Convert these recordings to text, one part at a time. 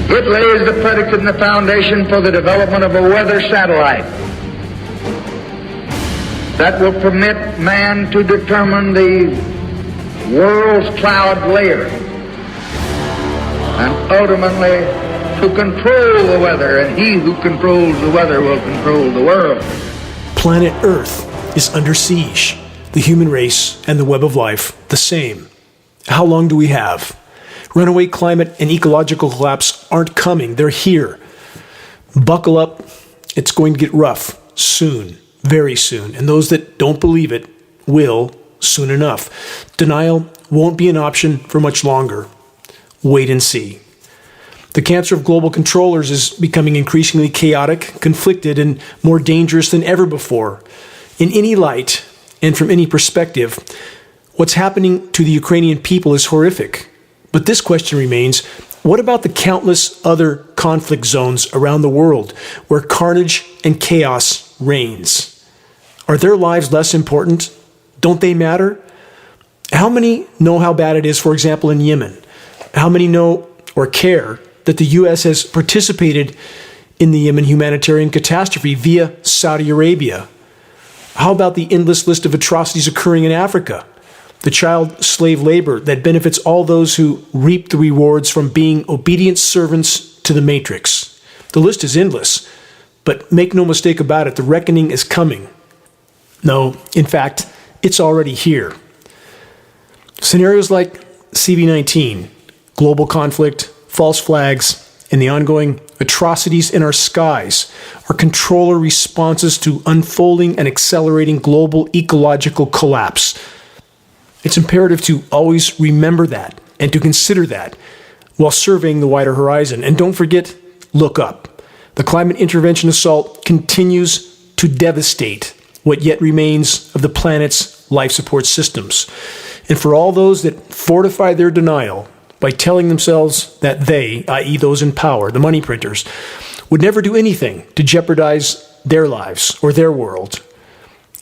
It lays the predicate and the foundation for the development of a weather satellite that will permit man to determine the world's cloud layer and ultimately to control the weather, and he who controls the weather will control the world. Planet Earth is under siege. The human race and the web of life the same. How long do we have? Runaway climate and ecological collapse aren't coming. They're here. Buckle up. It's going to get rough soon, very soon. And those that don't believe it will soon enough. Denial won't be an option for much longer. Wait and see. The cancer of global controllers is becoming increasingly chaotic, conflicted, and more dangerous than ever before. In any light and from any perspective, what's happening to the Ukrainian people is horrific. But this question remains, what about the countless other conflict zones around the world where carnage and chaos reigns? Are their lives less important? Don't they matter? How many know how bad it is, for example, in Yemen? How many know or care that the U.S. has participated in the Yemen humanitarian catastrophe via Saudi Arabia? How about the endless list of atrocities occurring in Africa? The child slave labor that benefits all those who reap the rewards from being obedient servants to the matrix. The list is endless, but make no mistake about it, the reckoning is coming. No, in fact, it's already here. Scenarios like CV-19, global conflict, false flags, and the ongoing atrocities in our skies are controller responses to unfolding and accelerating global ecological collapse. It's imperative to always remember that and to consider that while surveying the wider horizon. And don't forget, look up. The climate intervention assault continues to devastate what yet remains of the planet's life support systems. And for all those that fortify their denial by telling themselves that they, i.e. those in power, the money printers, would never do anything to jeopardize their lives or their world,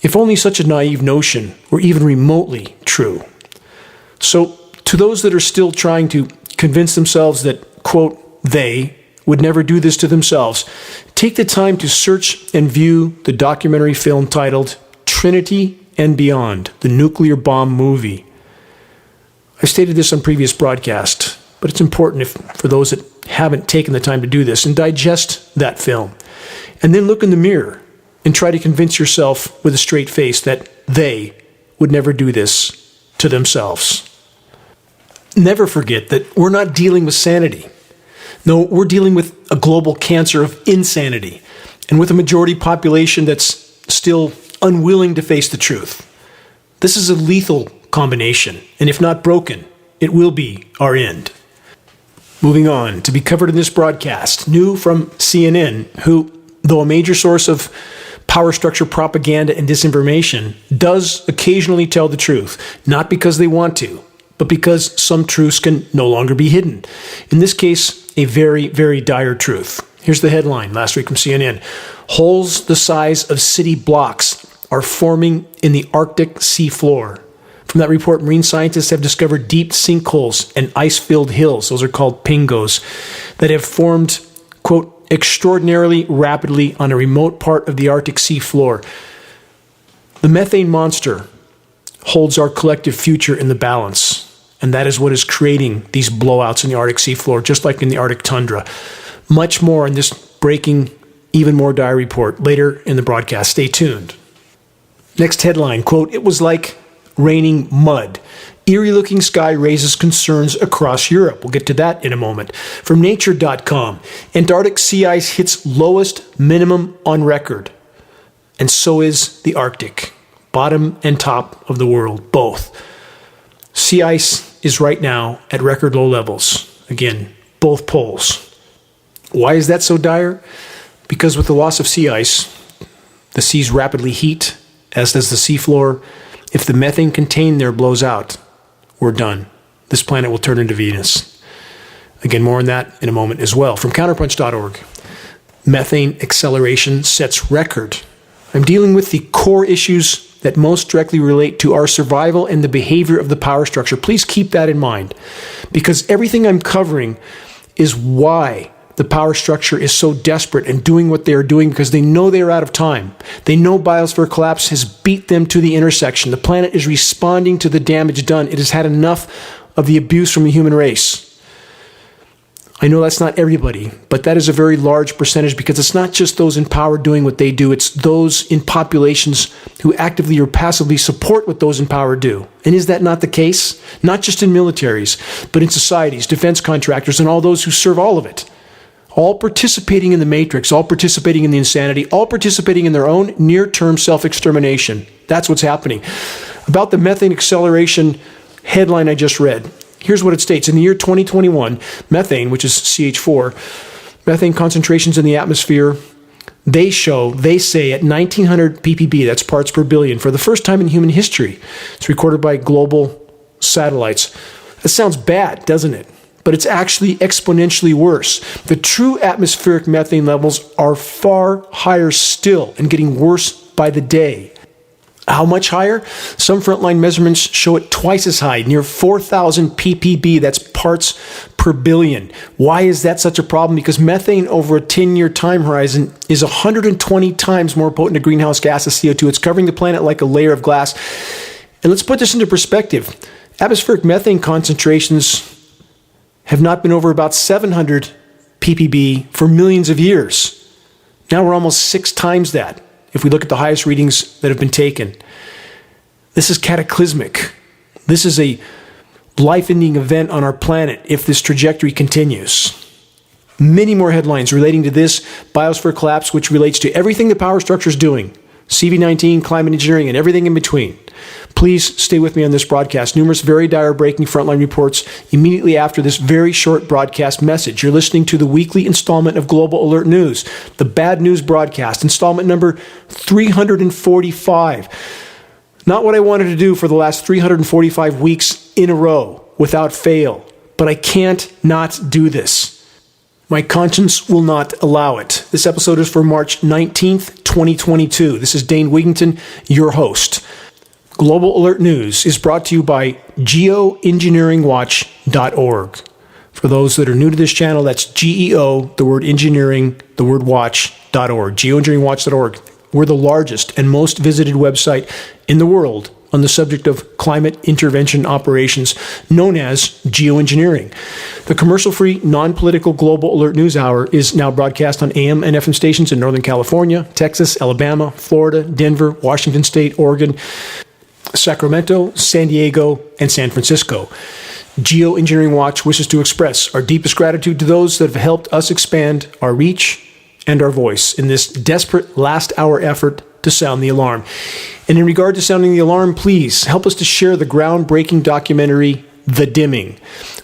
if only such a naive notion were even remotely true. So, to those that are still trying to convince themselves that, quote, they would never do this to themselves, take the time to search and view the documentary film titled Trinity and Beyond, the Nuclear Bomb Movie. I've stated this on previous broadcasts, but it's important for those that haven't taken the time to do this and digest that film. And then look in the mirror and try to convince yourself with a straight face that they would never do this to themselves. Never forget that we're not dealing with sanity. No, we're dealing with a global cancer of insanity, and with a majority population that's still unwilling to face the truth. This is a lethal combination, and if not broken, it will be our end. Moving on, to be covered in this broadcast, new from CNN, who, though a major source of power structure propaganda and disinformation, does occasionally tell the truth, not because they want to, but because some truths can no longer be hidden. In this case, a very, very dire truth. Here's the headline last week from CNN. Holes the size of city blocks are forming in the Arctic seafloor. From that report, marine scientists have discovered deep sinkholes and ice-filled hills, those are called pingos, that have formed, quote, extraordinarily rapidly on a remote part of the Arctic seafloor. The methane monster holds our collective future in the balance, and that is what is creating these blowouts in the Arctic seafloor, just like in the Arctic tundra. Much more in this breaking, even more dire report later in the broadcast. Stay tuned. Next headline, quote, it was like raining mud. Eerie-looking sky raises concerns across Europe. We'll get to that in a moment. From Nature.com, Antarctic sea ice hits lowest minimum on record. And so is the Arctic. Bottom and top of the world, both. Sea ice is right now at record low levels. Again, both poles. Why is that so dire? Because with the loss of sea ice, the seas rapidly heat, as does the seafloor. If the methane contained there blows out, we're done. This planet will turn into Venus. Again, more on that in a moment as well. From counterpunch.org, methane acceleration sets record. I'm dealing with the core issues that most directly relate to our survival and the behavior of the power structure. Please keep that in mind, because everything I'm covering is why the power structure is so desperate and doing what they are doing because they know they are out of time. They know biosphere collapse has beat them to the intersection. The planet is responding to the damage done. It has had enough of the abuse from the human race. I know that's not everybody, but that is a very large percentage because it's not just those in power doing what they do. It's those in populations who actively or passively support what those in power do. And is that not the case? Not just in militaries, but in societies, defense contractors, and all those who serve all of it. All participating in the matrix, all participating in the insanity, all participating in their own near-term self-extermination. That's what's happening. About the methane acceleration headline I just read. Here's what it states. In the year 2021, methane, which is CH4, methane concentrations in the atmosphere, they say at 1900 ppb, that's parts per billion, for the first time in human history. It's recorded by global satellites. That sounds bad, doesn't it? But it's actually exponentially worse. The true atmospheric methane levels are far higher still and getting worse by the day. How much higher? Some frontline measurements show it twice as high, near 4,000 ppb, that's parts per billion. Why is that such a problem? Because methane over a 10-year time horizon is 120 times more potent a greenhouse gas as CO2. It's covering the planet like a layer of glass. And let's put this into perspective. Atmospheric methane concentrations have not been over about 700 ppb for millions of years. Now we're almost 6 times that, if we look at the highest readings that have been taken. This is cataclysmic. This is a life-ending event on our planet if this trajectory continues. Many more headlines relating to this biosphere collapse, which relates to everything the power structure is doing, CV-19, climate engineering, and everything in between. Please stay with me on this broadcast. Numerous very dire breaking frontline reports immediately after this very short broadcast message. You're listening to the weekly installment of Global Alert News, the Bad News broadcast, installment number 345. Not what I wanted to do for the last 345 weeks in a row without fail, but I can't not do this. My conscience will not allow it. This episode is for March 19th, 2022. This is Dane Wigington, your host. Global Alert News is brought to you by Geoengineeringwatch.org. For those that are new to this channel, that's GEO, the word engineering, the word watch.org. Geoengineeringwatch.org. We're the largest and most visited website in the world on the subject of climate intervention operations, known as geoengineering. The commercial-free, non-political Global Alert News Hour is now broadcast on AM and FM stations in Northern California, Texas, Alabama, Florida, Denver, Washington State, Oregon, Sacramento, San Diego, and San Francisco. Geoengineering Watch wishes to express our deepest gratitude to those that have helped us expand our reach and our voice in this desperate last-hour effort to sound the alarm. And in regard to sounding the alarm, please help us to share the groundbreaking documentary, The Dimming,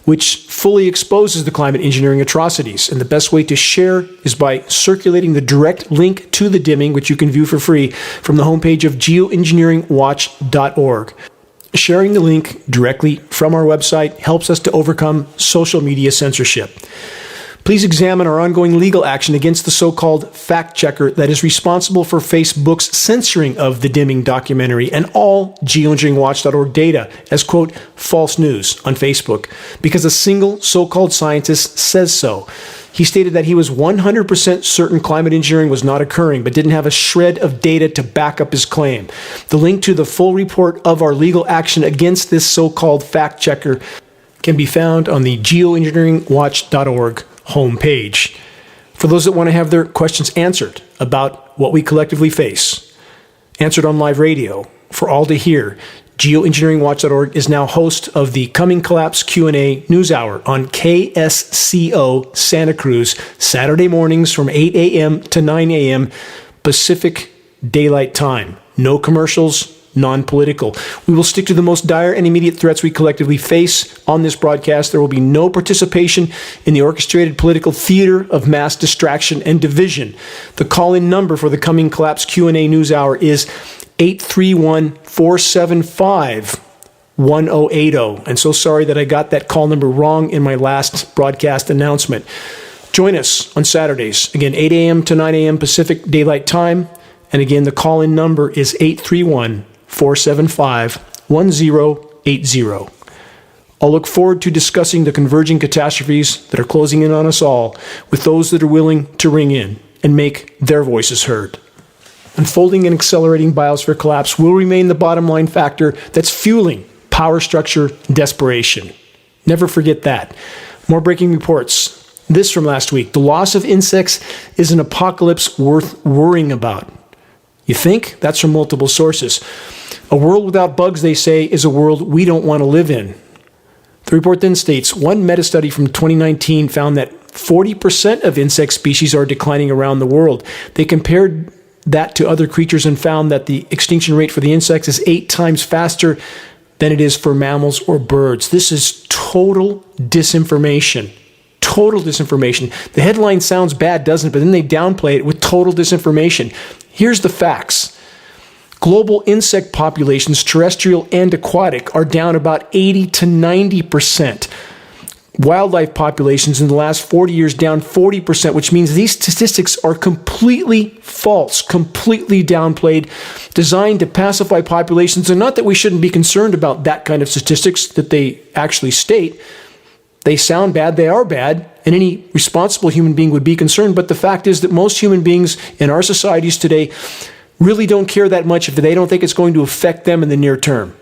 which fully exposes the climate engineering atrocities. And the best way to share is by circulating the direct link to The Dimming, which you can view for free from the homepage of geoengineeringwatch.org. Sharing the link directly from our website helps us to overcome social media censorship. Please examine our ongoing legal action against the so-called fact-checker that is responsible for Facebook's censoring of the Dimming documentary and all geoengineeringwatch.org data as, quote, false news on Facebook, because a single so-called scientist says so. He stated that he was 100% certain climate engineering was not occurring, but didn't have a shred of data to back up his claim. The link to the full report of our legal action against this so-called fact-checker can be found on the geoengineeringwatch.org homepage. For those that want to have their questions answered about what we collectively face, answered on live radio for all to hear, geoengineeringwatch.org is now host of the Coming Collapse Q&A News Hour on KSCO Santa Cruz, Saturday mornings from 8 a.m. to 9 a.m. Pacific Daylight Time. No commercials, non-political. We will stick to the most dire and immediate threats we collectively face on this broadcast. There will be no participation in the orchestrated political theater of mass distraction and division. The call-in number for the Coming Collapse Q&A News Hour is 831-475-1080. And so sorry that I got that call number wrong in my last broadcast announcement. Join us on Saturdays, again, 8 a.m. to 9 a.m. Pacific Daylight Time. And again, the call-in number is 831-475-1080. I'll look forward to discussing the converging catastrophes that are closing in on us all with those that are willing to ring in and make their voices heard. Unfolding and accelerating biosphere collapse will remain the bottom line factor that's fueling power structure desperation. Never forget that. More breaking reports. This from last week. The loss of insects is an apocalypse worth worrying about. You think? That's from multiple sources. A world without bugs, they say, is a world we don't want to live in. The report then states, one meta-study from 2019 found that 40% of insect species are declining around the world. They compared that to other creatures and found that the extinction rate for the insects is 8 times faster than it is for mammals or birds. This is total disinformation. Total disinformation. The headline sounds bad, doesn't it? But then they downplay it with total disinformation. Here's the facts. Global insect populations, terrestrial and aquatic, are down about 80 to 90%. Wildlife populations in the last 40 years down 40%, which means these statistics are completely false, completely downplayed, designed to pacify populations. And not that we shouldn't be concerned about that kind of statistics that they actually state. They sound bad, they are bad, and any responsible human being would be concerned. But the fact is that most human beings in our societies today really don't care that much if they don't think it's going to affect them in the near term.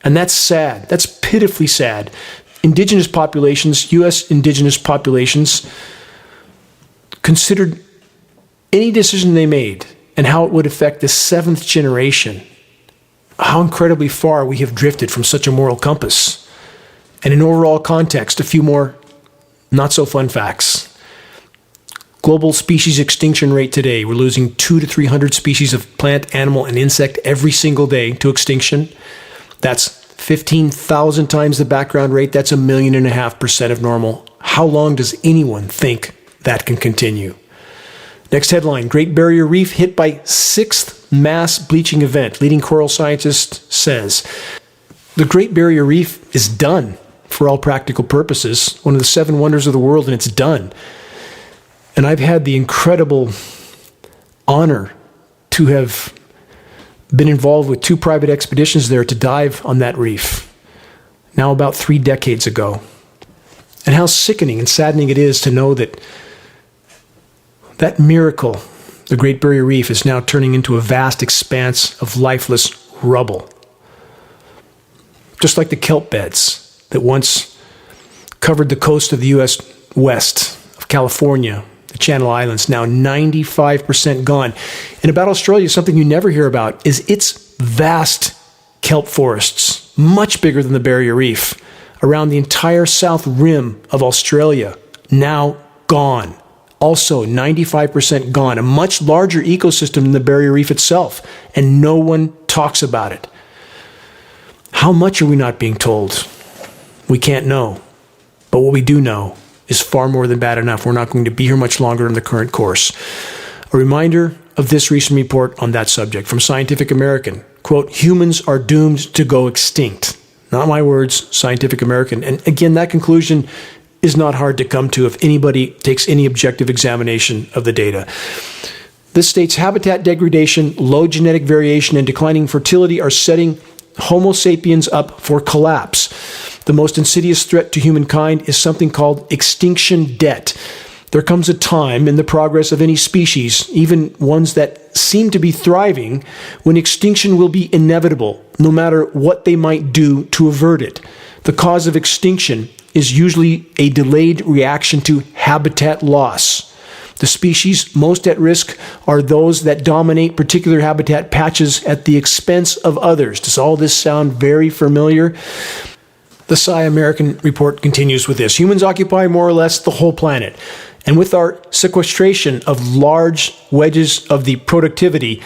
And that's sad. That's pitifully sad. Indigenous populations, U.S. indigenous populations, considered any decision they made and how it would affect the 7th generation. How incredibly far we have drifted from such a moral compass. And in overall context, a few more not-so-fun facts. Global species extinction rate today, we're losing 200 to 300 species of plant, animal, and insect every single day to extinction. That's 15,000 times the background rate. That's 1.5 million of normal. How long does anyone think that can continue? Next headline, Great Barrier Reef hit by 6th mass bleaching event. Leading coral scientist says, the Great Barrier Reef is done for all practical purposes. One of the 7 wonders of the world, and it's done. And I've had the incredible honor to have been involved with 2 private expeditions there to dive on that reef, now about 3 decades ago. And how sickening and saddening it is to know that that miracle, the Great Barrier Reef, is now turning into a vast expanse of lifeless rubble. Just like the kelp beds that once covered the coast of the U.S. west of California, the Channel Islands, now 95% gone. And about Australia, something you never hear about is its vast kelp forests, much bigger than the Barrier Reef, around the entire south rim of Australia, now gone. Also 95% gone, a much larger ecosystem than the Barrier Reef itself, and no one talks about it. How much are we not being told? We can't know. But what we do know is far more than bad enough. We're not going to be here much longer in the current course. A reminder of this recent report on that subject from Scientific American. Quote, humans are doomed to go extinct. Not my words, Scientific American. And again, that conclusion is not hard to come to if anybody takes any objective examination of the data. This states habitat degradation, low genetic variation, and declining fertility are setting Homo sapiens up for collapse. The most insidious threat to humankind is something called extinction debt. There comes a time in the progress of any species, even ones that seem to be thriving, when extinction will be inevitable, no matter what they might do to avert it. The cause of extinction is usually a delayed reaction to habitat loss. The species most at risk are those that dominate particular habitat patches at the expense of others. Does all this sound very familiar? The Sci American report continues with this. Humans occupy more or less the whole planet. And with our sequestration of large wedges of the productivity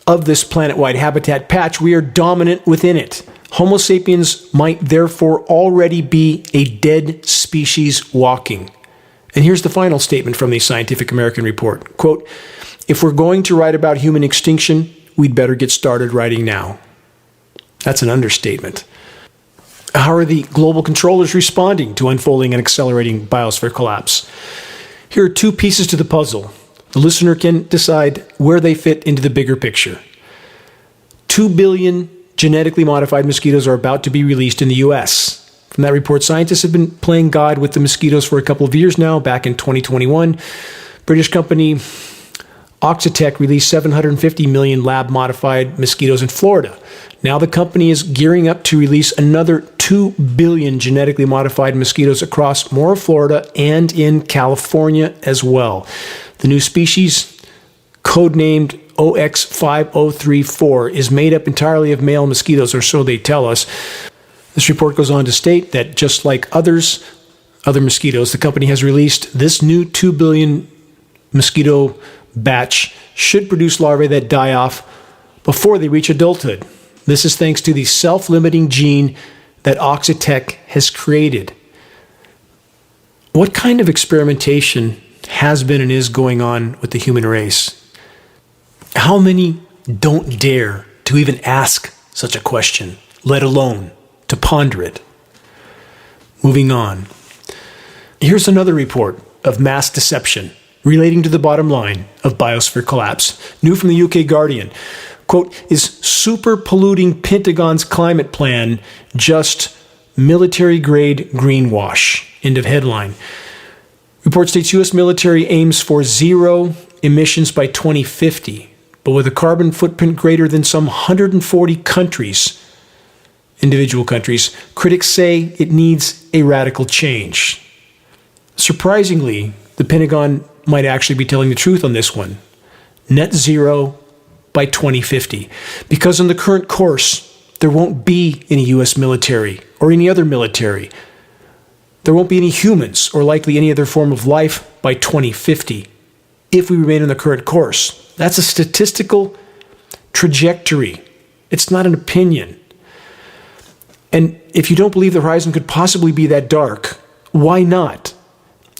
of this planet-wide habitat patch, we are dominant within it. Homo sapiens might therefore already be a dead species walking. And here's the final statement from the Scientific American report. Quote, if we're going to write about human extinction, we'd better get started writing now. That's an understatement. How are the global controllers responding to unfolding and accelerating biosphere collapse? Here are 2 pieces to the puzzle. The listener can decide where they fit into the bigger picture. 2 billion genetically modified mosquitoes are about to be released in the U.S. From that report, scientists have been playing God with the mosquitoes for a couple of years now. Back in 2021, British company Oxitec released 750 million lab-modified mosquitoes in Florida. Now the company is gearing up to release another 2 billion genetically modified mosquitoes across more of Florida and in California as well. The new species, codenamed OX5034, is made up entirely of male mosquitoes, or so they tell us. This report goes on to state that just like other mosquitoes, the company has released this new 2 billion mosquito batch should produce larvae that die off before they reach adulthood. This is thanks to the self-limiting gene that Oxitec has created. What kind of experimentation has been and is going on with the human race? How many don't dare to even ask such a question, let alone to ponder it? Moving on. Here's another report of mass deception relating to the bottom line of biosphere collapse. New from the UK Guardian. Quote, is super polluting Pentagon's climate plan just military-grade greenwash? End of headline. Report states U.S. military aims for zero emissions by 2050, but with a carbon footprint greater than some 140 countries, individual countries, critics say it needs a radical change. Surprisingly, the Pentagon might actually be telling the truth on this one. Net zero by 2050. Because on the current course, there won't be any U.S. military or any other military. There won't be any humans or likely any other form of life by 2050 if we remain on the current course. That's a statistical trajectory. It's not an opinion. And if you don't believe the horizon could possibly be that dark, why not?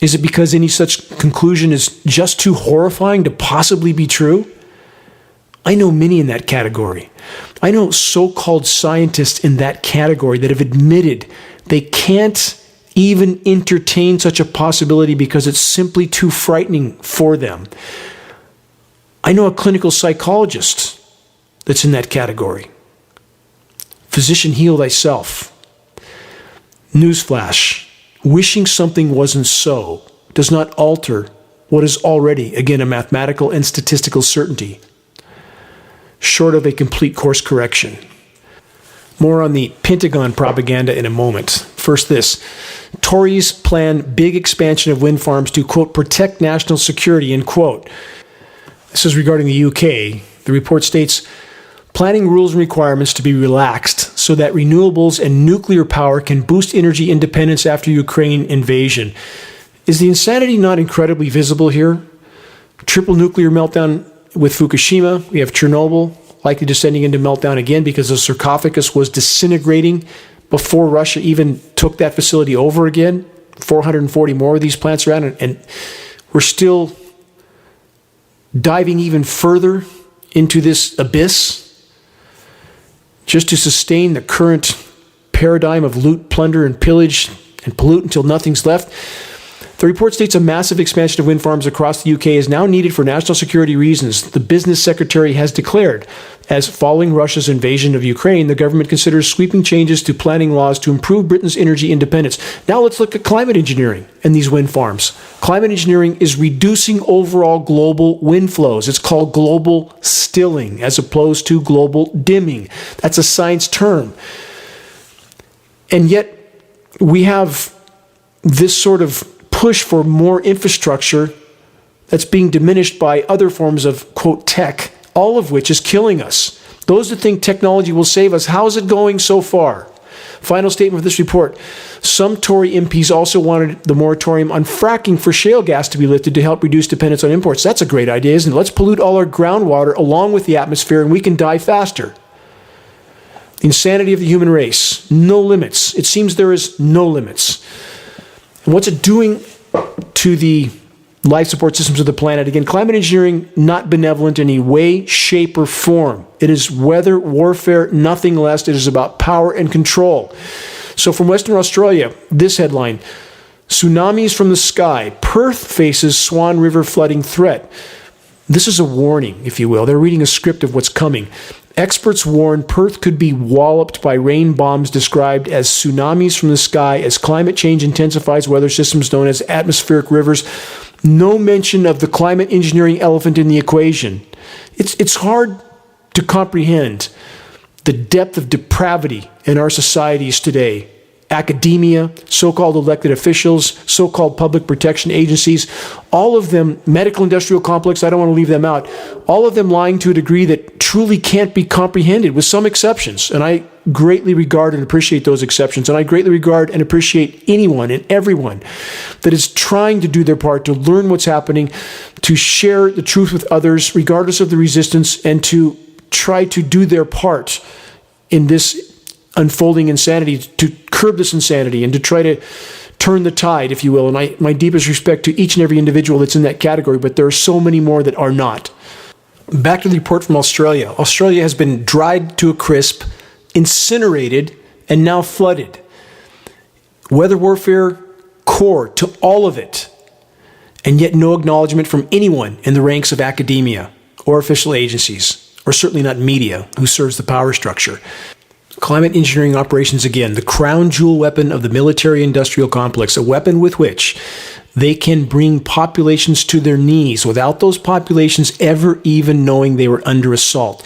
Is it because any such conclusion is just too horrifying to possibly be true? I know many in that category. I know so-called scientists in that category that have admitted they can't even entertain such a possibility because it's simply too frightening for them. I know a clinical psychologist that's in that category. Physician, heal thyself. Newsflash. Wishing something wasn't so does not alter what is already, again, a mathematical and statistical certainty, short of a complete course correction. More on the Pentagon propaganda in a moment. First this. Tories plan big expansion of wind farms to, quote, protect national security, end quote. This is regarding the UK. The report states, planning rules and requirements to be relaxed so that renewables and nuclear power can boost energy independence after Ukraine invasion. Is the insanity not incredibly visible here? Triple nuclear meltdown with Fukushima. We have Chernobyl likely descending into meltdown again because the sarcophagus was disintegrating before Russia even took that facility over again. 440 more of these plants around, and we're still diving even further into this abyss just to sustain the current paradigm of loot, plunder, and pillage and pollute until nothing's left. The report states a massive expansion of wind farms across the UK is now needed for national security reasons. The business secretary has declared, as following Russia's invasion of Ukraine, the government considers sweeping changes to planning laws to improve Britain's energy independence. Now let's look at climate engineering and these wind farms. Climate engineering is reducing overall global wind flows. It's called global stilling as opposed to global dimming. That's a science term. And yet we have this sort of push for more infrastructure that's being diminished by other forms of, quote, tech, all of which is killing us. Those that think technology will save us, how's it going so far? Final statement of this report. Some Tory MPs also wanted the moratorium on fracking for shale gas to be lifted to help reduce dependence on imports. That's a great idea, isn't it? Let's pollute all our groundwater along with the atmosphere and we can die faster. The insanity of the human race. No limits. It seems there is no limits. And what's it doing to the life support systems of the planet? Again, climate engineering, not benevolent in any way, shape, or form. It is weather warfare, nothing less. It is about power and control. So from Western Australia, this headline, tsunamis from the sky. Perth faces Swan River flooding threat. This is a warning, if you will. They're reading a script of what's coming. Experts warn Perth could be walloped by rain bombs described as tsunamis from the sky as climate change intensifies weather systems known as atmospheric rivers. No mention of the climate engineering elephant in the equation. It's hard to comprehend the depth of depravity in our societies today. Academia, so-called elected officials, so-called public protection agencies, all of them, medical industrial complex, I don't want to leave them out, all of them lying to a degree that truly can't be comprehended, with some exceptions. And I greatly regard and appreciate those exceptions. And I greatly regard and appreciate anyone and everyone that is trying to do their part to learn what's happening, to share the truth with others, regardless of the resistance, and to try to do their part in this unfolding insanity, to curb this insanity and to try to turn the tide, if you will. And my deepest respect to each and every individual that's in that category, but there are so many more that are not. Back to the report from Australia. Australia has been dried to a crisp, incinerated, and now flooded. Weather warfare core to all of it, and yet no acknowledgement from anyone in the ranks of academia or official agencies, or certainly not media, who serves the power structure. Climate engineering operations, again, the crown jewel weapon of the military-industrial complex, a weapon with which they can bring populations to their knees without those populations ever even knowing they were under assault.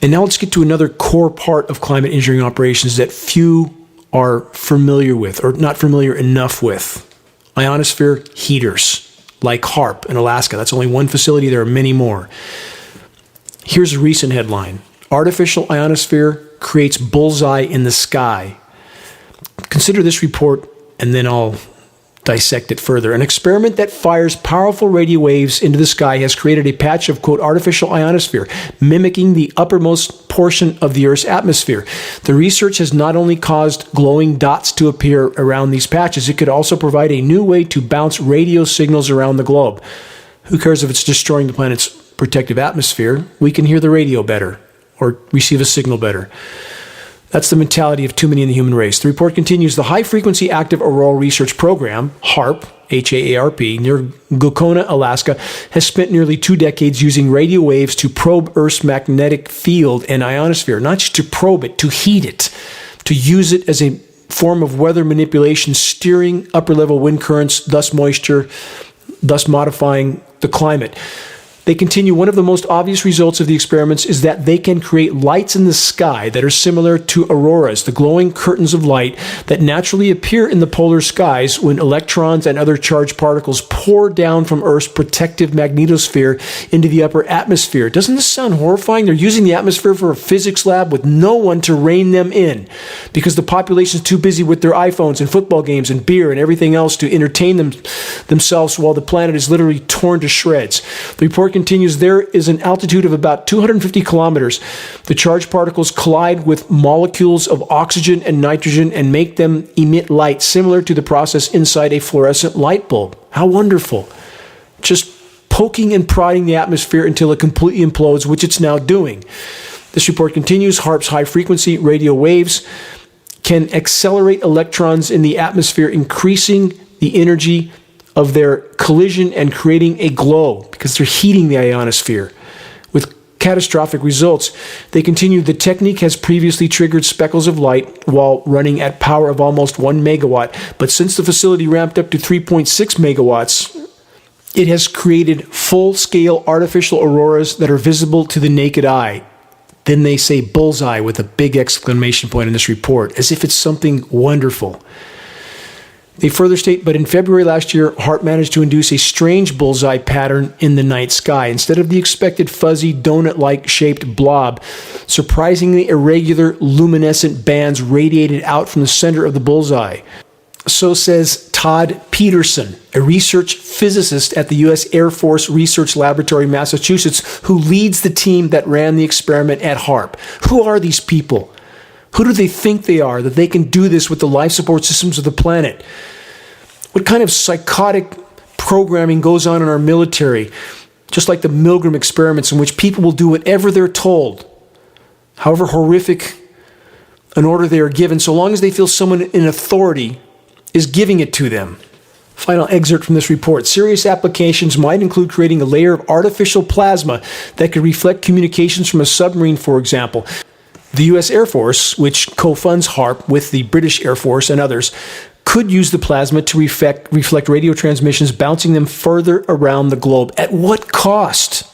And now let's get to another core part of climate engineering operations that few are familiar with, or not familiar enough with. Ionosphere heaters, like HAARP in Alaska. That's only one facility. There are many more. Here's a recent headline. Artificial ionosphere creates bullseye in the sky. Consider this report, and then I'll dissect it further. An experiment that fires powerful radio waves into the sky has created a patch of, quote, artificial ionosphere, mimicking the uppermost portion of the Earth's atmosphere. The research has not only caused glowing dots to appear around these patches, it could also provide a new way to bounce radio signals around the globe. Who cares if it's destroying the planet's protective atmosphere? We can hear the radio better, or receive a signal better. That's the mentality of too many in the human race. The report continues, the High Frequency Active Auroral Research Program, HAARP, H-A-A-R-P, near Gulkona, Alaska, has spent nearly 2 decades using radio waves to probe Earth's magnetic field and ionosphere, not just to probe it, to heat it, to use it as a form of weather manipulation, steering upper-level wind currents, thus moisture, thus modifying the climate. They continue, one of the most obvious results of the experiments is that they can create lights in the sky that are similar to auroras, the glowing curtains of light that naturally appear in the polar skies when electrons and other charged particles pour down from Earth's protective magnetosphere into the upper atmosphere. Doesn't this sound horrifying? They're using the atmosphere for a physics lab with no one to rein them in because the population's too busy with their iPhones and football games and beer and everything else to entertain themselves while the planet is literally torn to shreds. The report continues, there is an altitude of about 250 kilometers. The charged particles collide with molecules of oxygen and nitrogen and make them emit light similar to the process inside a fluorescent light bulb. How wonderful. Just poking and prodding the atmosphere until it completely implodes, which it's now doing. This report continues, HAARP's high-frequency radio waves can accelerate electrons in the atmosphere, increasing the energy of their collision and creating a glow because they're heating the ionosphere with catastrophic results. They continue, the technique has previously triggered speckles of light while running at power of almost 1 megawatt, but since the facility ramped up to 3.6 megawatts, it has created full-scale artificial auroras that are visible to the naked eye. Then they say bullseye with a big exclamation point in this report, as if it's something wonderful. They further state, but in February last year, HAARP managed to induce a strange bullseye pattern in the night sky. Instead of the expected fuzzy donut-like shaped blob, surprisingly irregular luminescent bands radiated out from the center of the bullseye. So says Todd Peterson, a research physicist at the U.S. Air Force Research Laboratory, Massachusetts, who leads the team that ran the experiment at HAARP. Who are these people? Who do they think they are, that they can do this with the life support systems of the planet? What kind of psychotic programming goes on in our military, just like the Milgram experiments in which people will do whatever they're told, however horrific an order they are given, so long as they feel someone in authority is giving it to them. Final excerpt from this report. Serious applications might include creating a layer of artificial plasma that could reflect communications from a submarine, for example. The U.S. Air Force, which co-funds HARP with the British Air Force and others, could use the plasma to reflect radio transmissions, bouncing them further around the globe. At what cost?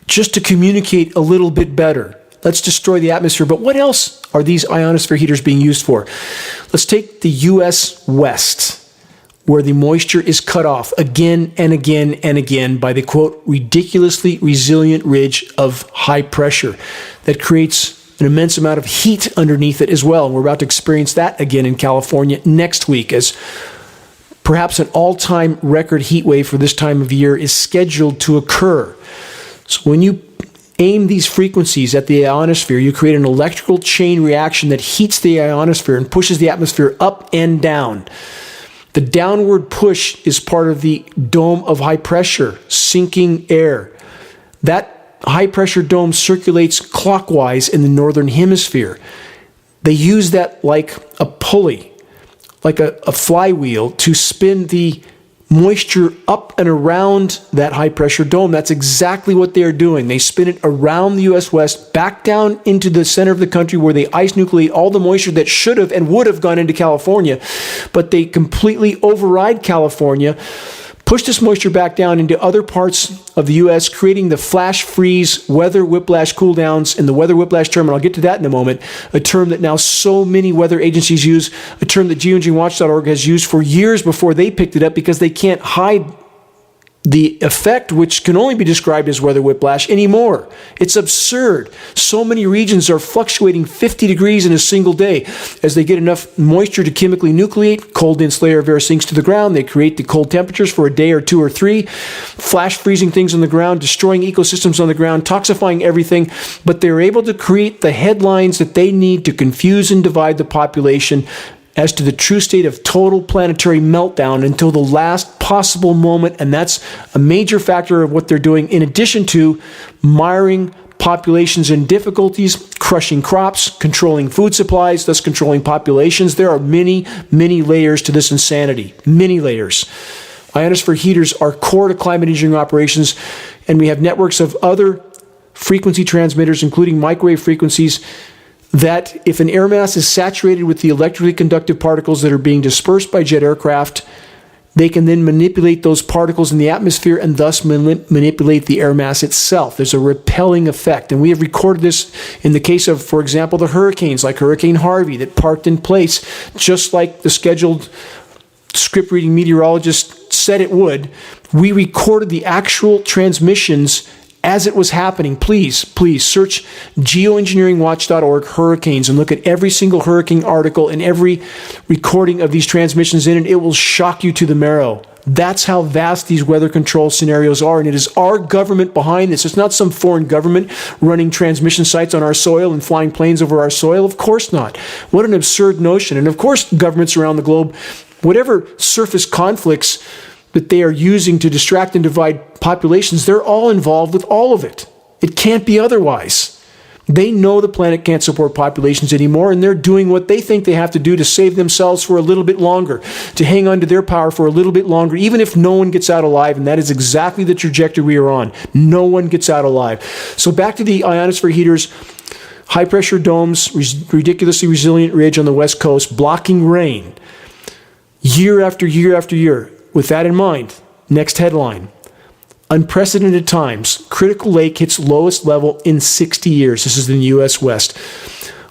Just to communicate a little bit better. Let's destroy the atmosphere. But what else are these ionosphere heaters being used for? Let's take the U.S. West, where the moisture is cut off again and again and again by the, quote, ridiculously resilient ridge of high pressure that creates an immense amount of heat underneath it as well. And we're about to experience that again in California next week, as perhaps an all-time record heat wave for this time of year is scheduled to occur. So when you aim these frequencies at the ionosphere, you create an electrical chain reaction that heats the ionosphere and pushes the atmosphere up and down. The downward push is part of the dome of high pressure, sinking air. That high pressure dome circulates clockwise in the northern hemisphere. They use that like a pulley, like a flywheel, to spin the moisture up and around that high pressure dome. That's exactly what they're doing. They spin it around the U.S. West, back down into the center of the country, where they ice nucleate all the moisture that should have and would have gone into California, but they completely override California, push this moisture back down into other parts of the U.S., creating the flash freeze weather whiplash cool downs in the weather whiplash term. And I'll get to that in a moment, a term that now so many weather agencies use, a term that geoengineeringwatch.org has used for years before they picked it up, because they can't hide the effect, which can only be described as weather whiplash, anymore. It's absurd. So many regions are fluctuating 50 degrees in a single day. As they get enough moisture to chemically nucleate, cold dense layer of air sinks to the ground. They create the cold temperatures for a day or two or three, flash freezing things on the ground, destroying ecosystems on the ground, toxifying everything. But they're able to create the headlines that they need to confuse and divide the population as to the true state of total planetary meltdown until the last possible moment. And that's a major factor of what they're doing, in addition to miring populations in difficulties, crushing crops, controlling food supplies, thus controlling populations. There are many, many layers to this insanity. Many layers. Ionosphere heaters are core to climate engineering operations, and we have networks of other frequency transmitters, including microwave frequencies, that if an air mass is saturated with the electrically conductive particles that are being dispersed by jet aircraft, they can then manipulate those particles in the atmosphere and thus manipulate the air mass itself. There's a repelling effect. And we have recorded this in the case of, for example, the hurricanes, like Hurricane Harvey, that parked in place just like the scheduled script-reading meteorologist said it would. We recorded the actual transmissions as it was happening. Please search geoengineeringwatch.org hurricanes and look at every single hurricane article and every recording of these transmissions in it. It will shock you to the marrow. That's how vast these weather control scenarios are, and it is our government behind this. It's not some foreign government running transmission sites on our soil and flying planes over our soil. Of course not. What an absurd notion. And of course, governments around the globe, whatever surface conflicts that they are using to distract and divide populations, they're all involved with all of it. It can't be otherwise. They know the planet can't support populations anymore, and they're doing what they think they have to do to save themselves for a little bit longer, to hang on to their power for a little bit longer, even if no one gets out alive, and that is exactly the trajectory we are on. No one gets out alive. So back to the ionosphere heaters. High-pressure domes, ridiculously resilient ridge on the west coast, blocking rain year after year after year. With that in mind, next headline. Unprecedented times. Critical lake hits lowest level in 60 years. This is in the U.S. West.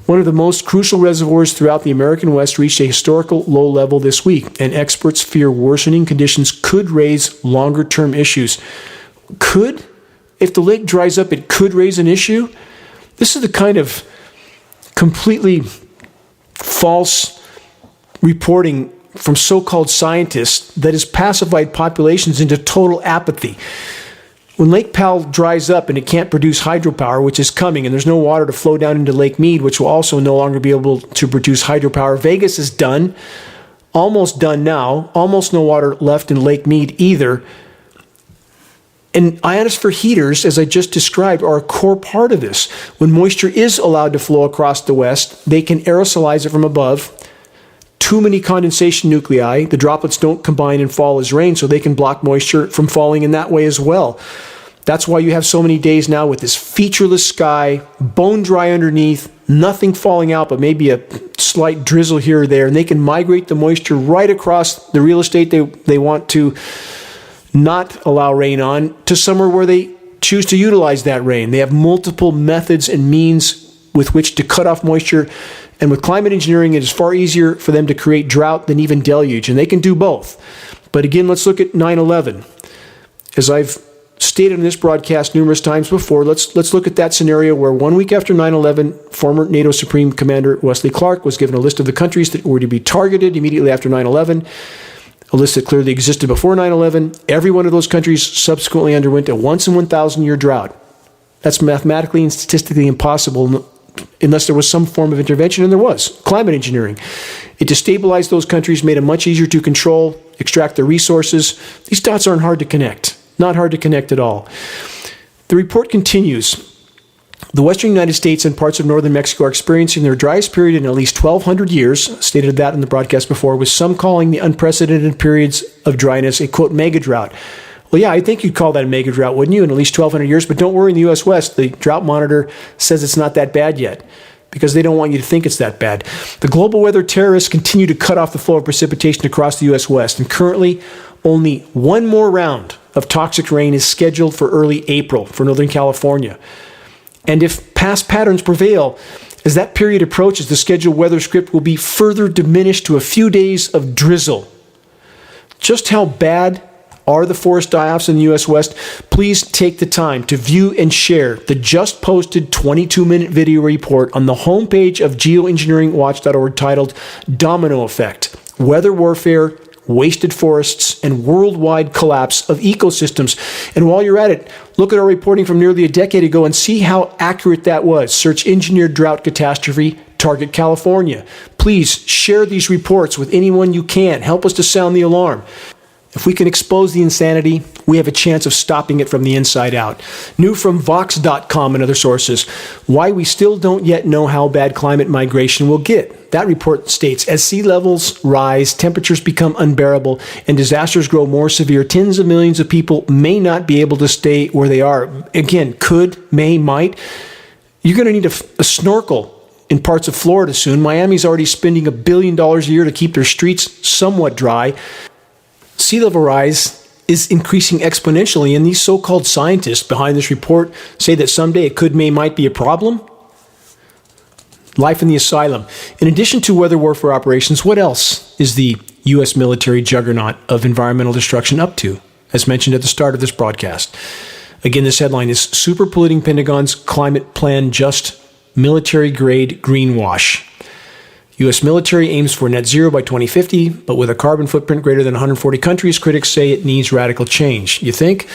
One of the most crucial reservoirs throughout the American West reached a historical low level this week, and experts fear worsening conditions could raise longer-term issues. Could? If the lake dries up, it could raise an issue? This is the kind of completely false reporting from so-called scientists that has pacified populations into total apathy. When Lake Powell dries up and it can't produce hydropower, which is coming, and there's no water to flow down into Lake Mead, which will also no longer be able to produce hydropower. Vegas is done, almost done now, almost no water left in Lake Mead either. And ionosphere heaters, as I just described, are a core part of this. When moisture is allowed to flow across the west, they can aerosolize it from above too many condensation nuclei. The droplets don't combine and fall as rain, so they can block moisture from falling in that way as well. That's why you have so many days now with this featureless sky, bone dry underneath, nothing falling out, but maybe a slight drizzle here or there, and they can migrate the moisture right across the real estate they want to not allow rain on to somewhere where they choose to utilize that rain. They have multiple methods and means with which to cut off moisture, and with climate engineering, it is far easier for them to create drought than even deluge, and they can do both. But again, let's look at 9/11. As I've stated in this broadcast numerous times before, let's look at that scenario where 1 week after 9/11, former NATO Supreme Commander Wesley Clark was given a list of the countries that were to be targeted immediately after 9/11, a list that clearly existed before 9/11. Every one of those countries subsequently underwent a once in 1,000 year drought. That's mathematically and statistically impossible unless there was some form of intervention, and there was. Climate engineering. It destabilized those countries, made them much easier to control, extract their resources. These dots aren't hard to connect. Not hard to connect at all. The report continues. The western United States and parts of northern Mexico are experiencing their driest period in at least 1,200 years, stated that in the broadcast before, with some calling the unprecedented periods of dryness a, quote, mega drought. Well, yeah, I think you'd call that a mega drought, wouldn't you, in at least 1,200 years? But don't worry, in the U.S. West, the drought monitor says it's not that bad yet, because they don't want you to think it's that bad. The global weather terrorists continue to cut off the flow of precipitation across the U.S. West, and currently only one more round of toxic rain is scheduled for early April for Northern California. And if past patterns prevail, as that period approaches, the scheduled weather script will be further diminished to a few days of drizzle. Just how bad are the forest die-offs in the U.S. West? Please take the time to view and share the just posted 22-minute video report on the homepage of geoengineeringwatch.org titled Domino Effect, Weather Warfare, Wasted Forests, and Worldwide Collapse of Ecosystems. And while you're at it, look at our reporting from nearly a decade ago and see how accurate that was. Search Engineered Drought Catastrophe, Target California. Please share these reports with anyone you can. Help us to sound the alarm. If we can expose the insanity, we have a chance of stopping it from the inside out. New from Vox.com and other sources, why we still don't yet know how bad climate migration will get. That report states, as sea levels rise, temperatures become unbearable, and disasters grow more severe, tens of millions of people may not be able to stay where they are. Again, could, may, might. You're going to need a snorkel in parts of Florida soon. Miami's already spending $1 billion a year to keep their streets somewhat dry. Sea level rise is increasing exponentially, and these so-called scientists behind this report say that someday it could, may, might be a problem. Life in the asylum. In addition to weather warfare operations, what else is the U.S. military juggernaut of environmental destruction up to, as mentioned at the start of this broadcast? Again, this headline is Super Polluting Pentagon's Climate Plan Just Military-Grade Greenwash. U.S. military aims for net zero by 2050, but with a carbon footprint greater than 140 countries, critics say it needs radical change. You think?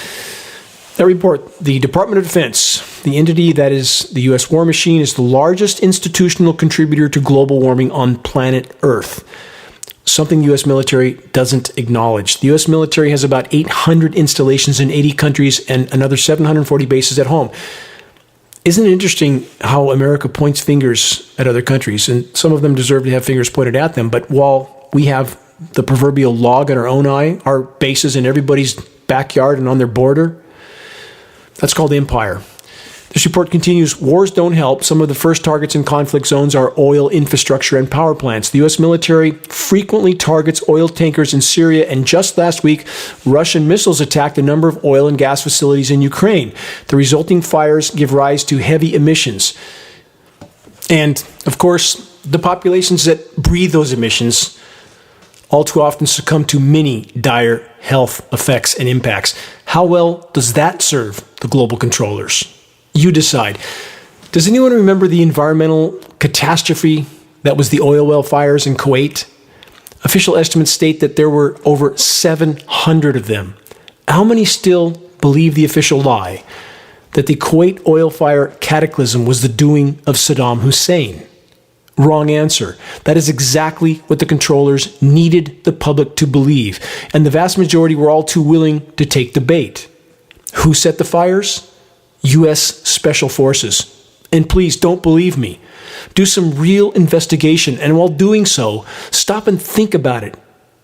That report, the Department of Defense, the entity that is the U.S. war machine, is the largest institutional contributor to global warming on planet Earth. Something the U.S. military doesn't acknowledge. The U.S. military has about 800 installations in 80 countries and another 740 bases at home. Isn't it interesting how America points fingers at other countries? And some of them deserve to have fingers pointed at them. But while we have the proverbial log in our own eye, our bases in everybody's backyard and on their border, that's called empire. This report continues, wars don't help. Some of the first targets in conflict zones are oil infrastructure and power plants. The U.S. military frequently targets oil tankers in Syria, and just last week, Russian missiles attacked a number of oil and gas facilities in Ukraine. The resulting fires give rise to heavy emissions. And, of course, the populations that breathe those emissions all too often succumb to many dire health effects and impacts. How well does that serve the global controllers? You decide. Does anyone remember the environmental catastrophe that was the oil well fires in Kuwait? Official estimates state that there were over 700 of them. How many still believe the official lie that the Kuwait oil fire cataclysm was the doing of Saddam Hussein? Wrong answer. That is exactly what the controllers needed the public to believe, and the vast majority were all too willing to take the bait. Who set the fires? U.S. Special Forces. And please don't believe me. Do some real investigation, and while doing so, stop and think about it.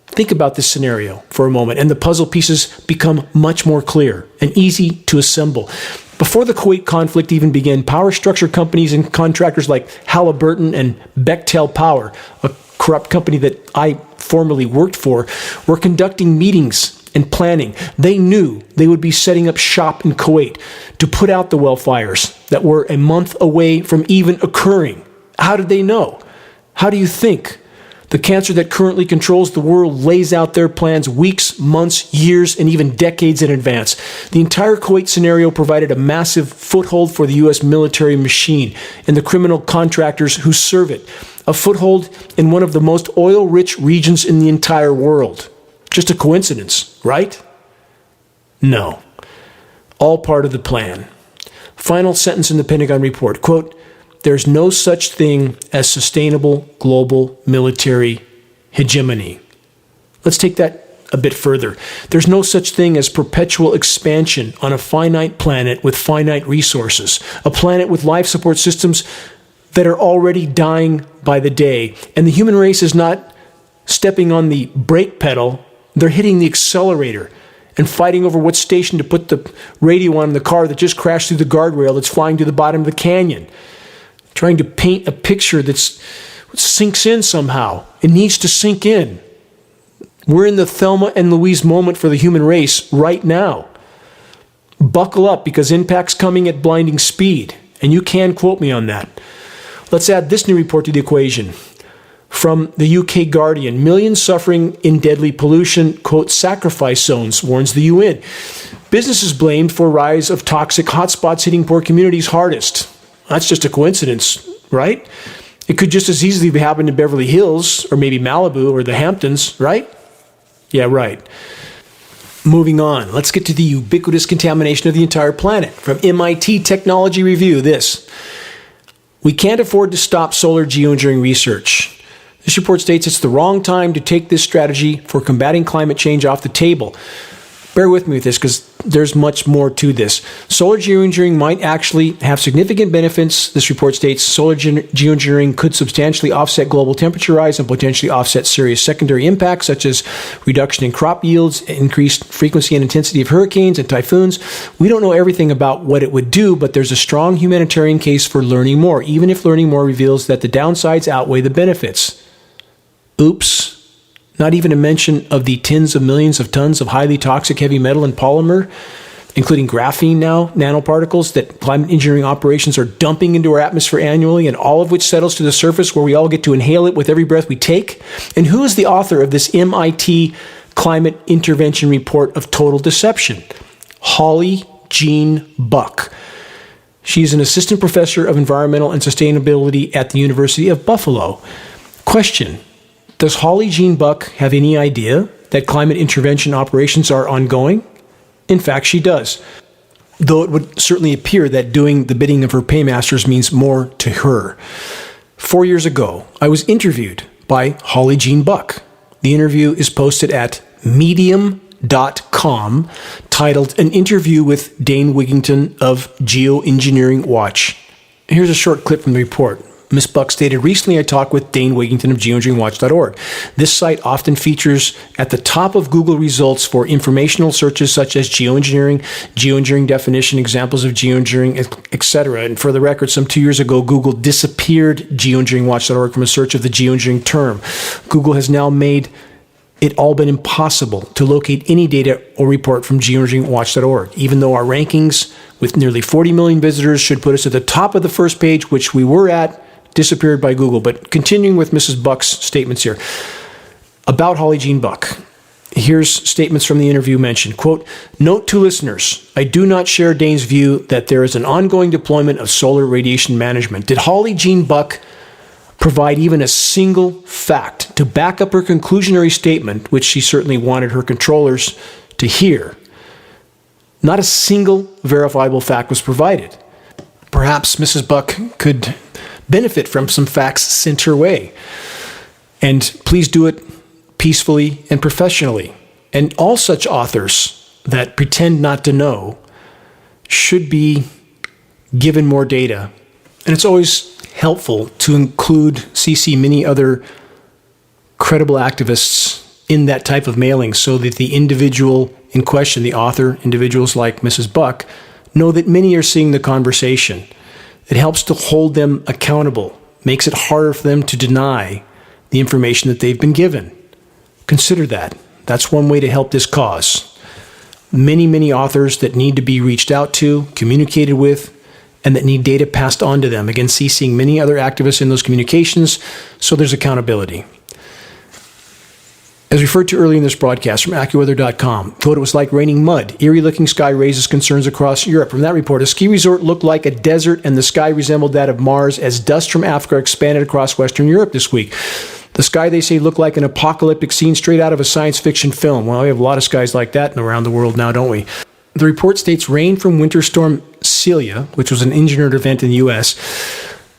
Think about this scenario for a moment, and the puzzle pieces become much more clear and easy to assemble. Before the Kuwait conflict even began, power structure companies and contractors like Halliburton and Bechtel Power, a corrupt company that I formerly worked for, were conducting meetings and planning. They knew they would be setting up shop in Kuwait to put out the wildfires that were a month away from even occurring. How did they know? How do you think? The cancer that currently controls the world lays out their plans weeks, months, years, and even decades in advance. The entire Kuwait scenario provided a massive foothold for the U.S. military machine and the criminal contractors who serve it. A foothold in one of the most oil-rich regions in the entire world. Just a coincidence, right? No. All part of the plan. Final sentence in the Pentagon report, quote, "There's no such thing as sustainable global military hegemony." Let's take that a bit further. There's no such thing as perpetual expansion on a finite planet with finite resources, a planet with life support systems that are already dying by the day. And the human race is not stepping on the brake pedal, they're hitting the accelerator and fighting over what station to put the radio on in the car that just crashed through the guardrail that's flying to the bottom of the canyon. Trying to paint a picture that sinks in somehow. It needs to sink in. We're in the Thelma and Louise moment for the human race right now. Buckle up, because impact's coming at blinding speed, and you can quote me on that. Let's add this new report to the equation. From the UK Guardian, millions suffering in deadly pollution, quote, sacrifice zones, warns the UN. Businesses blamed for rise of toxic hotspots hitting poor communities hardest. That's just a coincidence, right? It could just as easily happen in Beverly Hills or maybe Malibu or the Hamptons, right? Yeah, right. Moving on, let's get to the ubiquitous contamination of the entire planet. From MIT Technology Review, this. We can't afford to stop solar geoengineering research. This report states it's the wrong time to take this strategy for combating climate change off the table. Bear with me with this, because there's much more to this. Solar geoengineering might actually have significant benefits. This report states solar geoengineering could substantially offset global temperature rise and potentially offset serious secondary impacts, such as reduction in crop yields, increased frequency and intensity of hurricanes and typhoons. We don't know everything about what it would do, but there's a strong humanitarian case for learning more, even if learning more reveals that the downsides outweigh the benefits. Oops. Not even a mention of the tens of millions of tons of highly toxic heavy metal and polymer, including graphene now, nanoparticles that climate engineering operations are dumping into our atmosphere annually, and all of which settles to the surface where we all get to inhale it with every breath we take. And who is the author of this MIT Climate Intervention Report of Total Deception? Holly Jean Buck. She's an assistant professor of environmental and sustainability at the University of Buffalo. Question. Does Holly Jean Buck have any idea that climate intervention operations are ongoing? In fact, she does. Though it would certainly appear that doing the bidding of her paymasters means more to her. 4 years ago, I was interviewed by Holly Jean Buck. The interview is posted at medium.com, titled An Interview with Dane Wigington of Geoengineering Watch. Here's a short clip from the report. Ms. Buck stated, recently I talked with Dane Wigington of geoengineeringwatch.org. This site often features at the top of Google results for informational searches such as geoengineering, geoengineering definition, examples of geoengineering, etc. And for the record, some 2 years ago, Google disappeared geoengineeringwatch.org from a search of the geoengineering term. Google has now made it all been impossible to locate any data or report from geoengineeringwatch.org, even though our rankings with nearly 40 million visitors should put us at the top of the first page, which we were at, disappeared by Google. But continuing with Mrs. Buck's statements here. About Holly Jean Buck. Here's statements from the interview mentioned. Quote, note to listeners, I do not share Dane's view that there is an ongoing deployment of solar radiation management. Did Holly Jean Buck provide even a single fact to back up her conclusionary statement, which she certainly wanted her controllers to hear? Not a single verifiable fact was provided. Perhaps Mrs. Buck could benefit from some facts sent her way. And please do it peacefully and professionally. And all such authors that pretend not to know should be given more data. And it's always helpful to include CC many other credible activists in that type of mailing so that the individual in question, the author, individuals like Mrs. Buck, know that many are seeing the conversation. It helps to hold them accountable, makes it harder for them to deny the information that they've been given. Consider that. That's one way to help this cause. Many, many authors that need to be reached out to, communicated with, and that need data passed on to them. Again, CCing many other activists in those communications, so there's accountability. As referred to earlier in this broadcast from AccuWeather.com, quote, it was like raining mud. Eerie-looking sky raises concerns across Europe. From that report, a ski resort looked like a desert and the sky resembled that of Mars as dust from Africa expanded across Western Europe this week. The sky, they say, looked like an apocalyptic scene straight out of a science fiction film. Well, we have a lot of skies like that around the world now, don't we? The report states rain from Winter Storm Celia, which was an engineered event in the U.S.,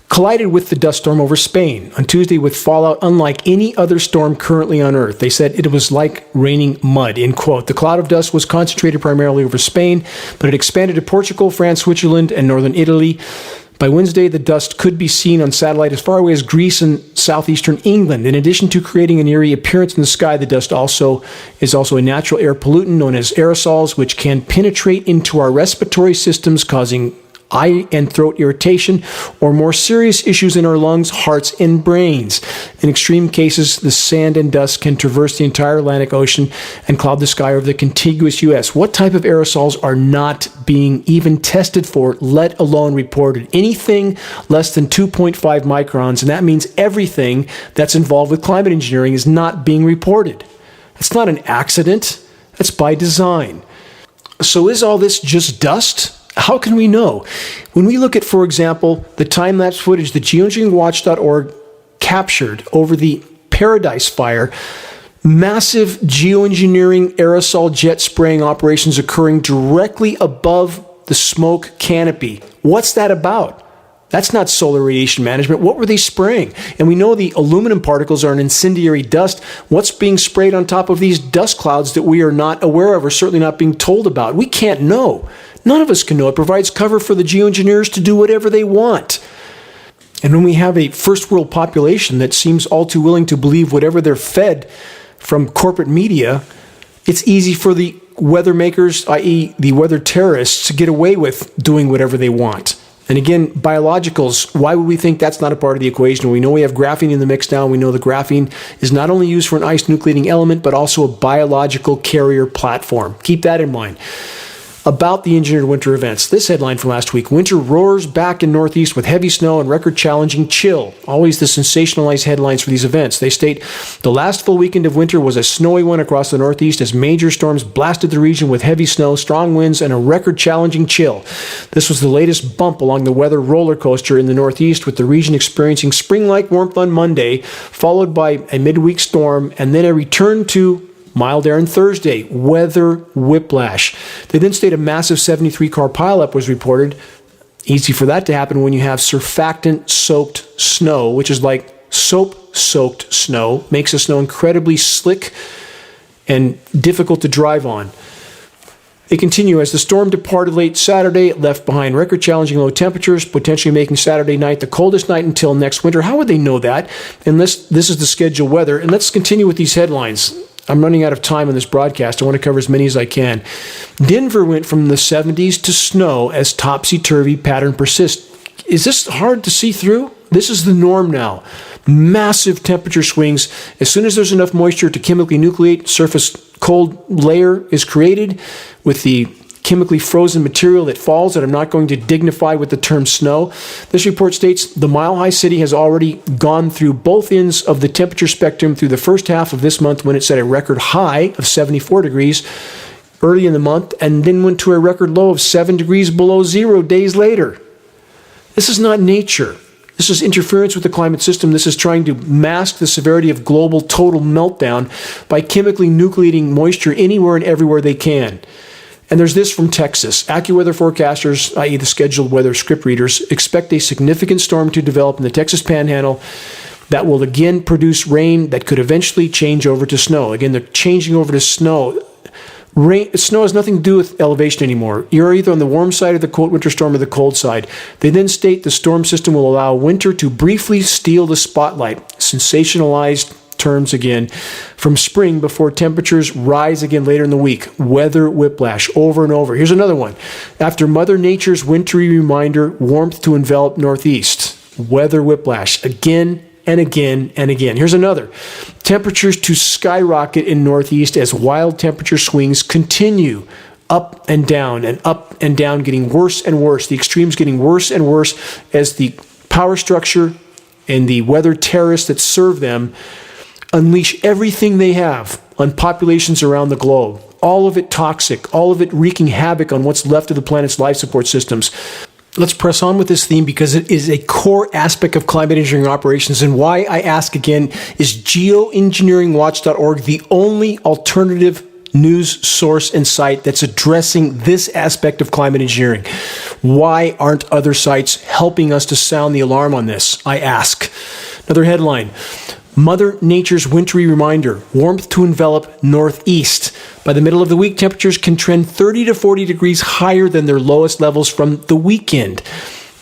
collided with the dust storm over Spain on Tuesday with fallout unlike any other storm currently on Earth. They said it was like raining mud, end quote. The cloud of dust was concentrated primarily over Spain, but it expanded to Portugal, France, Switzerland, and northern Italy. By Wednesday, the dust could be seen on satellite as far away as Greece and southeastern England. In addition to creating an eerie appearance in the sky, the dust is also a natural air pollutant known as aerosols, which can penetrate into our respiratory systems, causing eye and throat irritation, or more serious issues in our lungs, hearts, and brains. In extreme cases, the sand and dust can traverse the entire Atlantic Ocean and cloud the sky over the contiguous U.S. What type of aerosols are not being even tested for, let alone reported? Anything less than 2.5 microns, and that means everything that's involved with climate engineering is not being reported. It's not an accident. That's by design. So is all this just dust? How can we know? When we look at, for example, the time-lapse footage that geoengineeringwatch.org captured over the Paradise Fire, massive geoengineering aerosol jet spraying operations occurring directly above the smoke canopy. What's that about? That's not solar radiation management. What were they spraying? And we know the aluminum particles are an incendiary dust. What's being sprayed on top of these dust clouds that we are not aware of or certainly not being told about? We can't know. None of us can know. It provides cover for the geoengineers to do whatever they want. And when we have a first world population that seems all too willing to believe whatever they're fed from corporate media, it's easy for the weather makers, i.e. the weather terrorists, to get away with doing whatever they want. And again, biologicals, why would we think that's not a part of the equation? We know we have graphene in the mix now. We know the graphene is not only used for an ice nucleating element, but also a biological carrier platform. Keep that in mind. About the engineered winter events. This headline from last week: winter roars back in Northeast with heavy snow and record-challenging chill. Always the sensationalized headlines for these events. They state, the last full weekend of winter was a snowy one across the Northeast as major storms blasted the region with heavy snow, strong winds, and a record-challenging chill. This was the latest bump along the weather roller coaster in the Northeast, with the region experiencing spring-like warmth on Monday, followed by a midweek storm, and then a return to mild air on Thursday. Weather whiplash. They then state a massive 73-car pileup was reported. Easy for that to happen when you have surfactant-soaked snow, which is like soap-soaked snow. Makes the snow incredibly slick and difficult to drive on. They continue, as the storm departed late Saturday, it left behind record-challenging low temperatures, potentially making Saturday night the coldest night until next winter. How would they know that? Unless this is the scheduled weather. And let's continue with these headlines. I'm running out of time on this broadcast. I want to cover as many as I can. Denver went from the 70s to snow as topsy-turvy pattern persists. Is this hard to see through? This is the norm now. Massive temperature swings. As soon as there's enough moisture to chemically nucleate, surface cold layer is created with the chemically frozen material that falls that I'm not going to dignify with the term snow. This report states the Mile High City has already gone through both ends of the temperature spectrum through the first half of this month, when it set a record high of 74 degrees early in the month and then went to a record low of 7 degrees below zero days later. This is not nature. This is interference with the climate system. This is trying to mask the severity of global total meltdown by chemically nucleating moisture anywhere and everywhere they can. And there's this from Texas. AccuWeather forecasters, i.e. the scheduled weather script readers, expect a significant storm to develop in the Texas Panhandle that will again produce rain that could eventually change over to snow. Again, they're changing over to snow. Snow has nothing to do with elevation anymore. You're either on the warm side of the cold winter storm or the cold side. They then state the storm system will allow winter to briefly steal the spotlight. Sensationalized terms again from spring before temperatures rise again later in the week. Weather whiplash over and over. Here's another one. After Mother Nature's wintry reminder, warmth to envelop northeast. Weather whiplash again and again and again. Here's another. Temperatures to skyrocket in northeast as wild temperature swings continue up and down, getting worse and worse. The extremes getting worse and worse as the power structure and the weather terrorists that serve them unleash everything they have on populations around the globe. All of it toxic, all of it wreaking havoc on what's left of the planet's life support systems. Let's press on with this theme because it is a core aspect of climate engineering operations. And why, I ask again, is geoengineeringwatch.org the only alternative news source and site that's addressing this aspect of climate engineering? Why aren't other sites helping us to sound the alarm on this, I ask? Another headline. Mother Nature's wintry reminder, warmth to envelop northeast. By the middle of the week, temperatures can trend 30 to 40 degrees higher than their lowest levels from the weekend.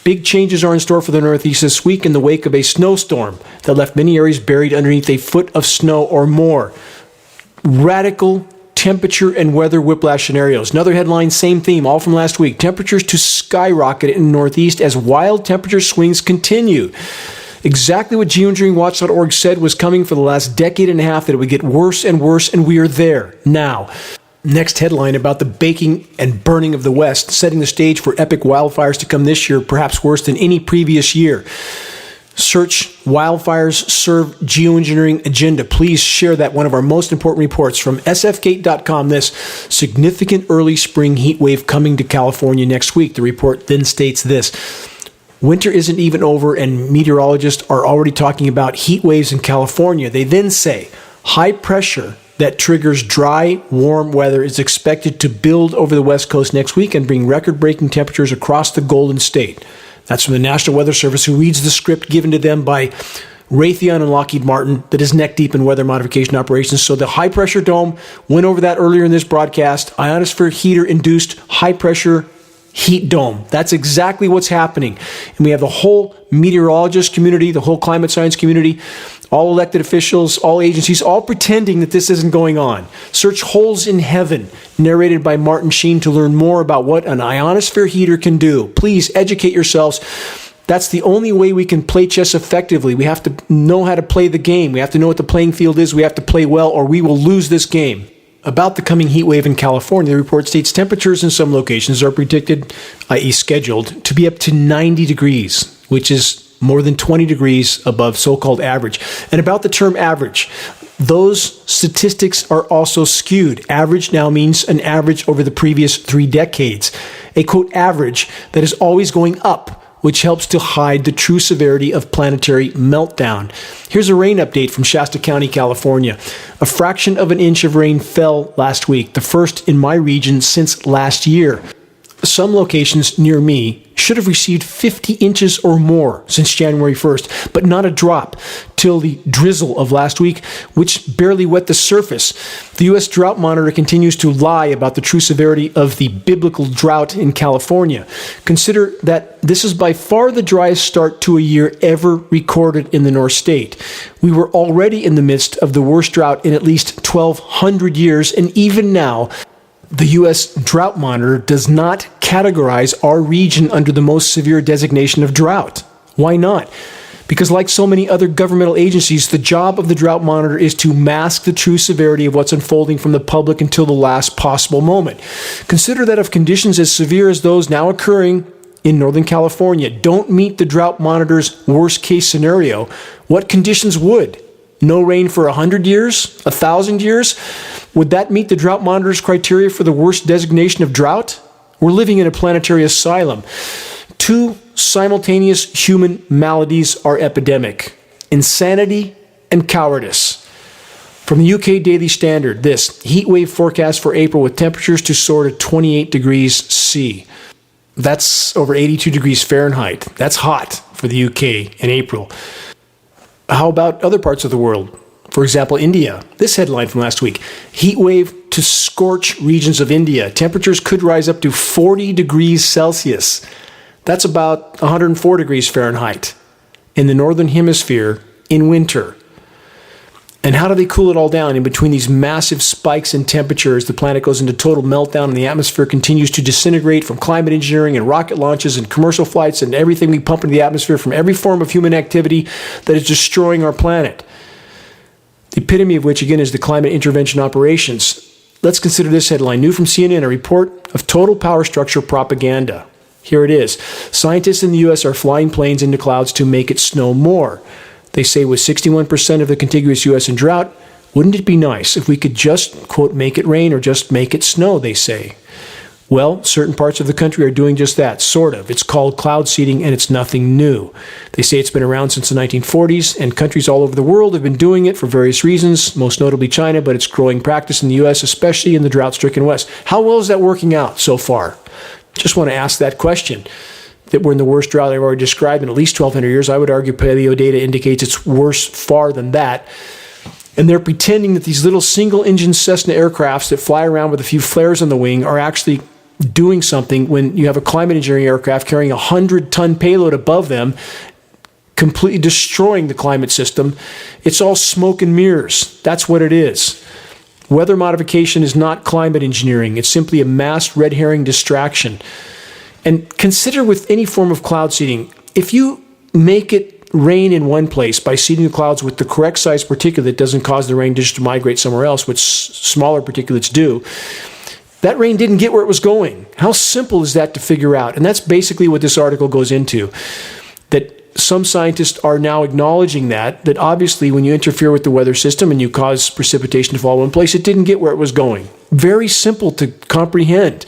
Big changes are in store for the Northeast this week in the wake of a snowstorm that left many areas buried underneath a foot of snow or more. Radical temperature and weather whiplash scenarios. Another headline, same theme, all from last week. Temperatures to skyrocket in the Northeast as wild temperature swings continue. Exactly what geoengineeringwatch.org said was coming for the last decade and a half, that it would get worse and worse, and we are there now. Next headline about the baking and burning of the West, setting the stage for epic wildfires to come this year, perhaps worse than any previous year. Search wildfires serve geoengineering agenda. Please share that, one of our most important reports from sfgate.com. This significant early spring heat wave coming to California next week. The report then states this. Winter isn't even over, and meteorologists are already talking about heat waves in California. They then say high pressure that triggers dry, warm weather is expected to build over the West Coast next week and bring record-breaking temperatures across the Golden State. That's from the National Weather Service, who reads the script given to them by Raytheon and Lockheed Martin that is neck-deep in weather modification operations. So the high-pressure dome, went over that earlier in this broadcast, ionosphere heater-induced high-pressure heat dome. That's exactly what's happening. And we have the whole meteorologist community, the whole climate science community, all elected officials, all agencies, all pretending that this isn't going on. Search Holes in Heaven, narrated by Martin Sheen, to learn more about what an ionosphere heater can do. Please educate yourselves. That's the only way we can play chess effectively. We have to know how to play the game. We have to know what the playing field is. We have to play well, or we will lose this game. About the coming heat wave in California, the report states temperatures in some locations are predicted, i.e. scheduled, to be up to 90 degrees, which is more than 20 degrees above so-called average. And about the term average, those statistics are also skewed. Average now means an average over the previous 3 decades. A, quote, average that is always going up, which helps to hide the true severity of planetary meltdown. Here's a rain update from Shasta County, California. A fraction of an inch of rain fell last week, the first in my region since last year. Some locations near me should have received 50 inches or more since January 1st, but not a drop till the drizzle of last week, which barely wet the surface. The U.S. Drought Monitor continues to lie about the true severity of the biblical drought in California. Consider that this is by far the driest start to a year ever recorded in the North State. We were already in the midst of the worst drought in at least 1,200 years, and even now, the U.S. Drought Monitor does not categorize our region under the most severe designation of drought. Why not? Because like so many other governmental agencies, the job of the Drought Monitor is to mask the true severity of what's unfolding from the public until the last possible moment. Consider that if conditions as severe as those now occurring in Northern California don't meet the Drought Monitor's worst-case scenario, what conditions would? No rain for 100 years? 1,000 years? Would that meet the Drought Monitor's criteria for the worst designation of drought? We're living in a planetary asylum. 2 simultaneous human maladies are epidemic: insanity and cowardice. From the UK Daily Standard, this heat wave forecast for April with temperatures to soar to 28 degrees C. That's over 82 degrees Fahrenheit. That's hot for the UK in April. How about other parts of the world? For example, India. This headline from last week: heat wave to scorch regions of India. Temperatures could rise up to 40 degrees Celsius. That's about 104 degrees Fahrenheit in the northern hemisphere in winter. And how do they cool it all down? In between these massive spikes in temperatures, the planet goes into total meltdown and the atmosphere continues to disintegrate from climate engineering and rocket launches and commercial flights and everything we pump into the atmosphere from every form of human activity that is destroying our planet. The epitome of which, again, is the climate intervention operations. Let's consider this headline. New from CNN, a report of total power structure propaganda. Here it is. Scientists in the U.S. are flying planes into clouds to make it snow more. They say with 61% of the contiguous U.S. in drought, wouldn't it be nice if we could just, quote, make it rain or just make it snow, they say. Well, certain parts of the country are doing just that, sort of. It's called cloud seeding, and it's nothing new. They say it's been around since the 1940s, and countries all over the world have been doing it for various reasons, most notably China, but it's growing practice in the U.S., especially in the drought-stricken West. How well is that working out so far? Just want to ask that question. That we're in the worst drought I've already described in at least 1,200 years. I would argue paleo data indicates it's worse far than that. And they're pretending that these little single-engine Cessna aircrafts that fly around with a few flares on the wing are actually doing something when you have a climate engineering aircraft carrying a 100-ton payload above them, completely destroying the climate system. It's all smoke and mirrors. That's what it is. Weather modification is not climate engineering. It's simply a mass red herring distraction. And consider with any form of cloud seeding, if you make it rain in one place by seeding the clouds with the correct size particulate that doesn't cause the rain just to migrate somewhere else, which smaller particulates do, that rain didn't get where it was going. How simple is that to figure out? And that's basically what this article goes into, that some scientists are now acknowledging that obviously when you interfere with the weather system and you cause precipitation to fall in place, it didn't get where it was going. Very simple to comprehend.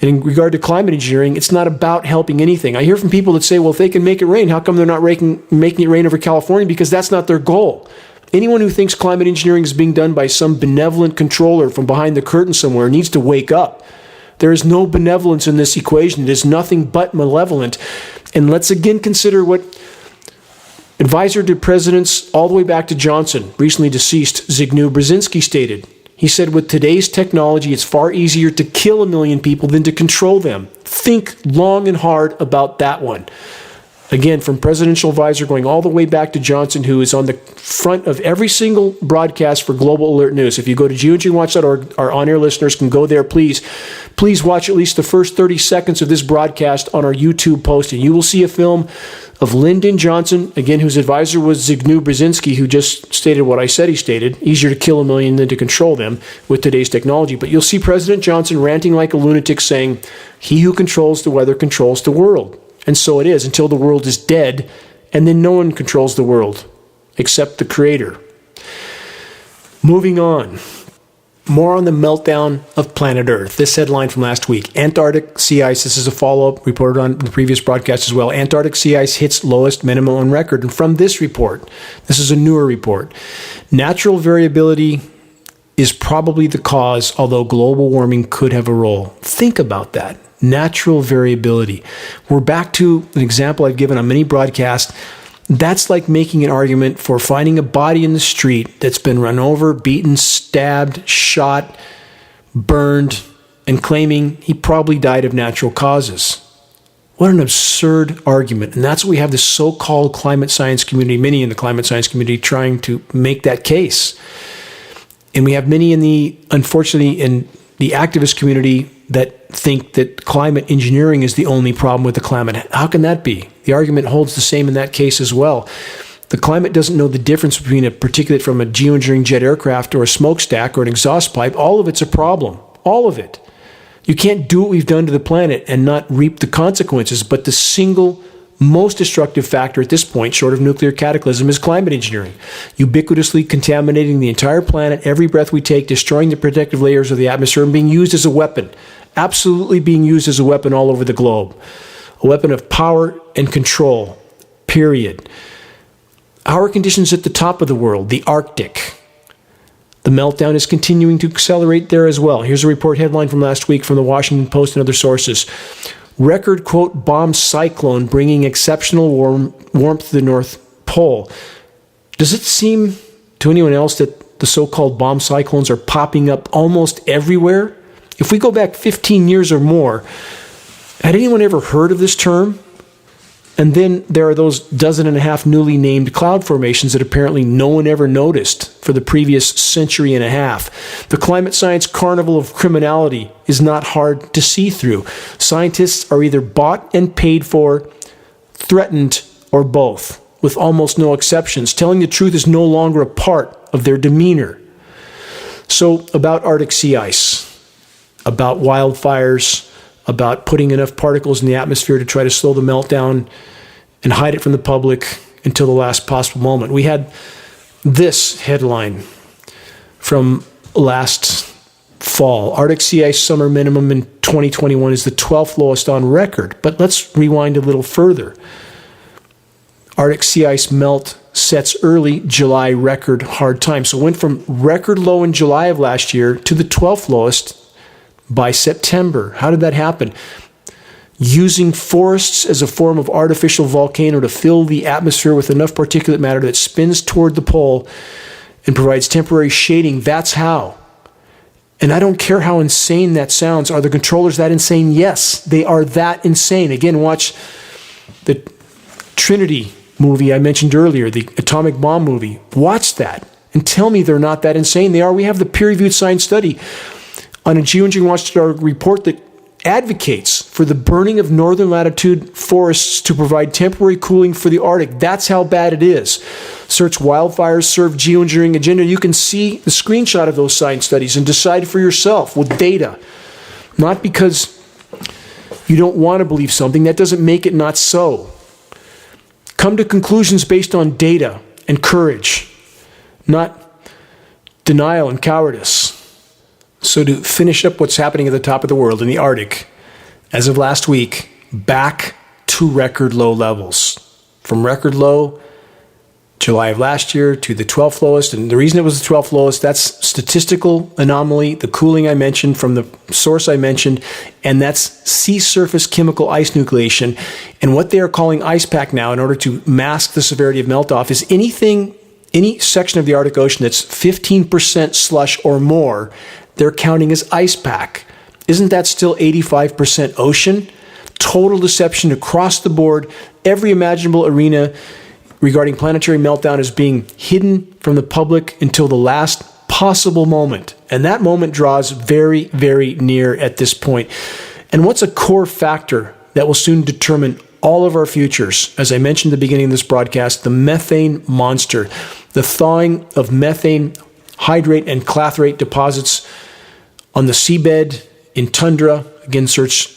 And in regard to climate engineering, it's not about helping anything. I hear from people that say, well, if they can make it rain, how come they're not making it rain over California? Because that's not their goal. Anyone who thinks climate engineering is being done by some benevolent controller from behind the curtain somewhere needs to wake up. There is no benevolence in this equation. It is nothing but malevolent. And let's again consider what advisor to presidents all the way back to Johnson, recently deceased, Zbigniew Brzezinski stated. He said, with today's technology, it's far easier to kill 1 million people than to control them. Think long and hard about that one. Again, from presidential advisor going all the way back to Johnson, who is on the front of every single broadcast for Global Alert News. If you go to geoengineeringwatch.org, our on-air listeners can go there, please watch at least the first 30 seconds of this broadcast on our YouTube post, and you will see a film of Lyndon Johnson, again, whose advisor was Zbigniew Brzezinski, who just stated what I said he stated, easier to kill 1 million than to control them with today's technology. But you'll see President Johnson ranting like a lunatic saying, he who controls the weather controls the world. And so it is until the world is dead, and then no one controls the world except the Creator. Moving on. More on the meltdown of planet Earth. This headline from last week. Antarctic sea ice. This is a follow-up reported on the previous broadcast as well. Antarctic sea ice hits lowest minimum on record. And from this report, this is a newer report, natural variability is probably the cause, although global warming could have a role. Think about that. Natural variability. We're back to an example I've given on many broadcasts. That's like making an argument for finding a body in the street that's been run over, beaten, stabbed, shot, burned, and claiming he probably died of natural causes. What an absurd argument. And that's what we have this so-called climate science community, many in the climate science community, trying to make that case. And we have many unfortunately, in the activist community that think that climate engineering is the only problem with the climate. How can that be? The argument holds the same in that case as well. The climate doesn't know the difference between a particulate from a geoengineering jet aircraft or a smokestack or an exhaust pipe. All of it's a problem. All of it. You can't do what we've done to the planet and not reap the consequences, but the single most destructive factor at this point, short of nuclear cataclysm, is climate engineering. Ubiquitously contaminating the entire planet, every breath we take, destroying the protective layers of the atmosphere, and being used as a weapon. Absolutely being used as a weapon all over the globe. A weapon of power and control, period. Our conditions at the top of the world, the Arctic. The meltdown is continuing to accelerate there as well. Here's a report headline from last week from the Washington Post and other sources. Record, quote, bomb cyclone bringing exceptional warmth to the North Pole. Does it seem to anyone else that the so-called bomb cyclones are popping up almost everywhere? If we go back 15 years or more, had anyone ever heard of this term? And then there are those 12 newly named cloud formations that apparently no one ever noticed for the previous century and a half. The climate science carnival of criminality is not hard to see through. Scientists are either bought and paid for, threatened, or both, with almost no exceptions. Telling the truth is no longer a part of their demeanor. So, about Arctic sea ice, about wildfires, about putting enough particles in the atmosphere to try to slow the meltdown and hide it from the public until the last possible moment. We had this headline from last fall. Arctic sea ice summer minimum in 2021 is the 12th lowest on record. But let's rewind a little further. Arctic sea ice melt sets early July record hard time. So it went from record low in July of last year to the 12th lowest by September. How did that happen? Using forests as a form of artificial volcano to fill the atmosphere with enough particulate matter that spins toward the pole and provides temporary shading. That's how. And I don't care how insane that sounds. Are the controllers that insane? Yes, they are that insane. Again, watch the Trinity movie I mentioned earlier, the atomic bomb movie. Watch that and tell me they're not that insane. They are. We have the peer-reviewed science study on a Geoengineering Watchdog report that advocates for the burning of northern latitude forests to provide temporary cooling for the Arctic. That's how bad it is. Search wildfires serve geoengineering agenda. You can see the screenshot of those science studies and decide for yourself with data. Not because you don't want to believe something. That doesn't make it not so. Come to conclusions based on data and courage, not denial and cowardice. So to finish up what's happening at the top of the world in the Arctic, as of last week, back to record low levels. From record low, July of last year, to the 12th lowest. And the reason it was the 12th lowest, that's statistical anomaly, the cooling I mentioned from the source I mentioned, and that's sea surface chemical ice nucleation. And what they are calling ice pack now in order to mask the severity of melt-off is any section of the Arctic Ocean that's 15% slush or more, they're counting as ice pack. Isn't that still 85% ocean? Total deception across the board. Every imaginable arena regarding planetary meltdown is being hidden from the public until the last possible moment. And that moment draws very, very near at this point. And what's a core factor that will soon determine all of our futures? As I mentioned at the beginning of this broadcast, the methane monster, the thawing of methane hydrate and clathrate deposits on the seabed in tundra. Again, search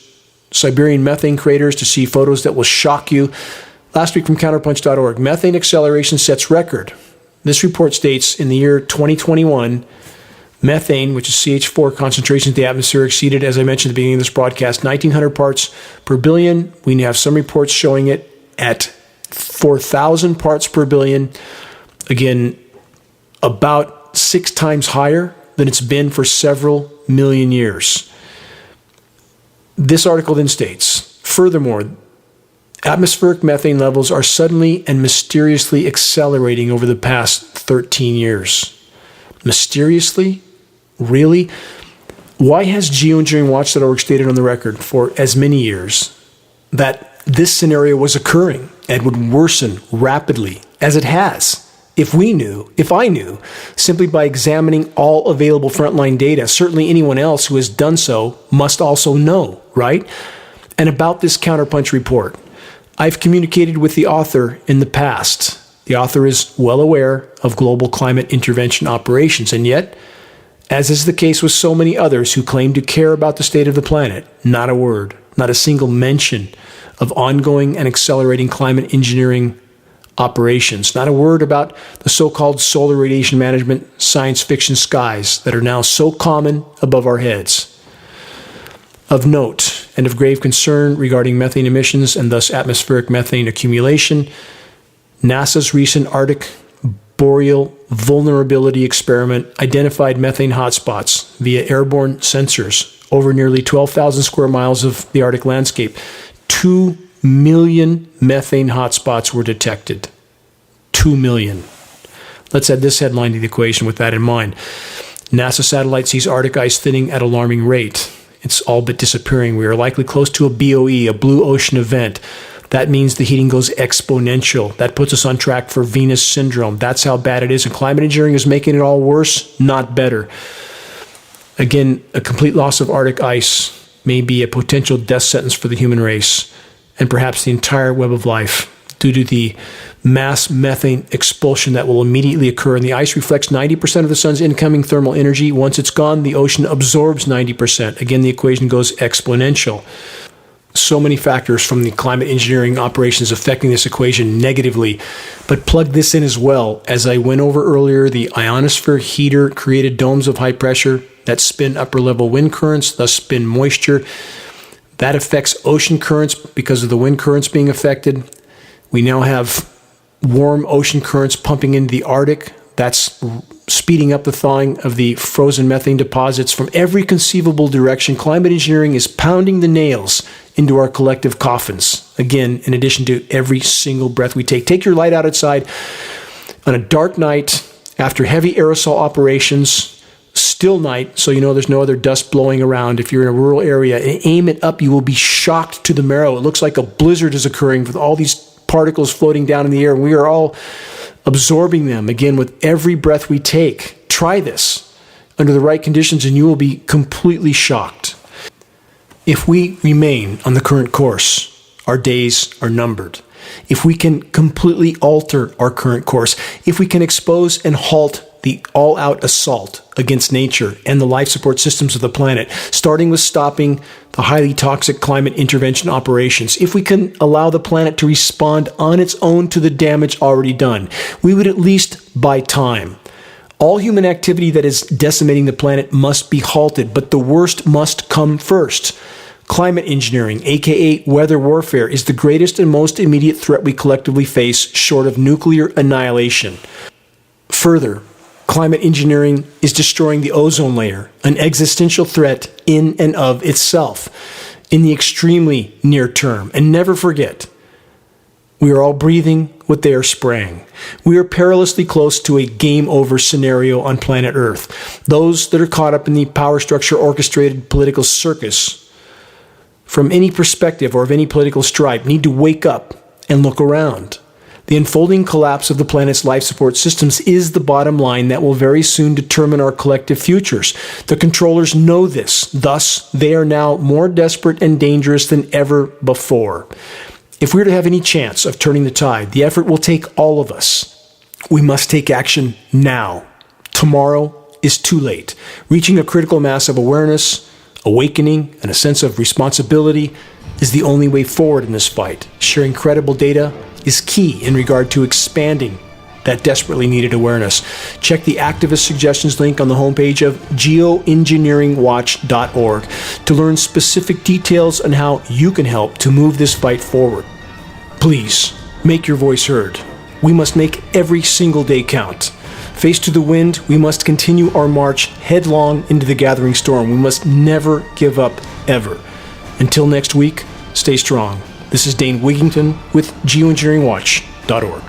Siberian methane craters to see photos that will shock you. Last week from counterpunch.org, methane acceleration sets record. This report states in the year 2021, methane, which is CH4 concentrations in the atmosphere, exceeded, as I mentioned at the beginning of this broadcast, 1,900 parts per billion. We have some reports showing it at 4,000 parts per billion. Again, about 6 times higher than it's been for several million years. This article then states, furthermore, atmospheric methane levels are suddenly and mysteriously accelerating over the past 13 years. Mysteriously? Really? Why has Geoengineering stated on the record for as many years that this scenario was occurring and would worsen rapidly, as it has? If I knew, simply by examining all available frontline data, certainly anyone else who has done so must also know, right? And about this Counterpunch report, I've communicated with the author in the past. The author is well aware of global climate intervention operations, and yet, as is the case with so many others who claim to care about the state of the planet, not a word, not a single mention of ongoing and accelerating climate engineering operations, not a word about the so-called solar radiation management science fiction skies that are now so common above our heads. Of note and of grave concern regarding methane emissions and thus atmospheric methane accumulation, NASA's recent Arctic Boreal Vulnerability Experiment identified methane hotspots via airborne sensors over nearly 12,000 square miles of the Arctic landscape. 2 million methane hotspots were detected. 2 million. Let's add this headline to the equation with that in mind. NASA satellite sees Arctic ice thinning at alarming rate. It's all but disappearing. We are likely close to a BOE, a blue ocean event. That means the heating goes exponential. That puts us on track for Venus syndrome. That's how bad it is. And climate engineering is making it all worse, not better. Again, a complete loss of Arctic ice may be a potential death sentence for the human race and perhaps the entire web of life due to the mass methane expulsion that will immediately occur. And the ice reflects 90% of the sun's incoming thermal energy. Once it's gone, the ocean absorbs 90%. Again, the equation goes exponential. So many factors from the climate engineering operations affecting this equation negatively. But plug this in as well. As I went over earlier, the ionosphere heater created domes of high pressure that spin upper level wind currents, thus spin moisture. That affects ocean currents because of the wind currents being affected. We now have warm ocean currents pumping into the Arctic. That's speeding up the thawing of the frozen methane deposits from every conceivable direction. Climate engineering is pounding the nails into our collective coffins. Again, in addition to every single breath we take. Take your light out outside on a dark night after heavy aerosol operations, still night, so you know there's no other dust blowing around. If you're in a rural area, and aim it up, you will be shocked to the marrow. It looks like a blizzard is occurring with all these particles floating down in the air, and we are all absorbing them, again, with every breath we take. Try this under the right conditions, and you will be completely shocked. If we remain on the current course, our days are numbered. If we can completely alter our current course, if we can expose and halt the all-out assault against nature and the life support systems of the planet, starting with stopping the highly toxic climate intervention operations, if we can allow the planet to respond on its own to the damage already done, we would at least buy time. All human activity that is decimating the planet must be halted, but the worst must come first. Climate engineering, aka weather warfare, is the greatest and most immediate threat we collectively face, short of nuclear annihilation. Further, climate engineering is destroying the ozone layer, an existential threat in and of itself, in the extremely near term. And never forget, we are all breathing what they are spraying. We are perilously close to a game over scenario on planet Earth. Those that are caught up in the power structure orchestrated political circus from any perspective or of any political stripe need to wake up and look around. The unfolding collapse of the planet's life support systems is the bottom line that will very soon determine our collective futures. The controllers know this. Thus, they are now more desperate and dangerous than ever before. If we're to have any chance of turning the tide, the effort will take all of us. We must take action now. Tomorrow is too late. Reaching a critical mass of awareness, awakening, and a sense of responsibility is the only way forward in this fight. Sharing credible data is key in regard to expanding that desperately needed awareness. Check the activist suggestions link on the homepage of geoengineeringwatch.org to learn specific details on how you can help to move this fight forward. Please, make your voice heard. We must make every single day count. Face to the wind, we must continue our march headlong into the gathering storm. We must never give up, ever. Until next week, stay strong. This is Dane Wigington with geoengineeringwatch.org.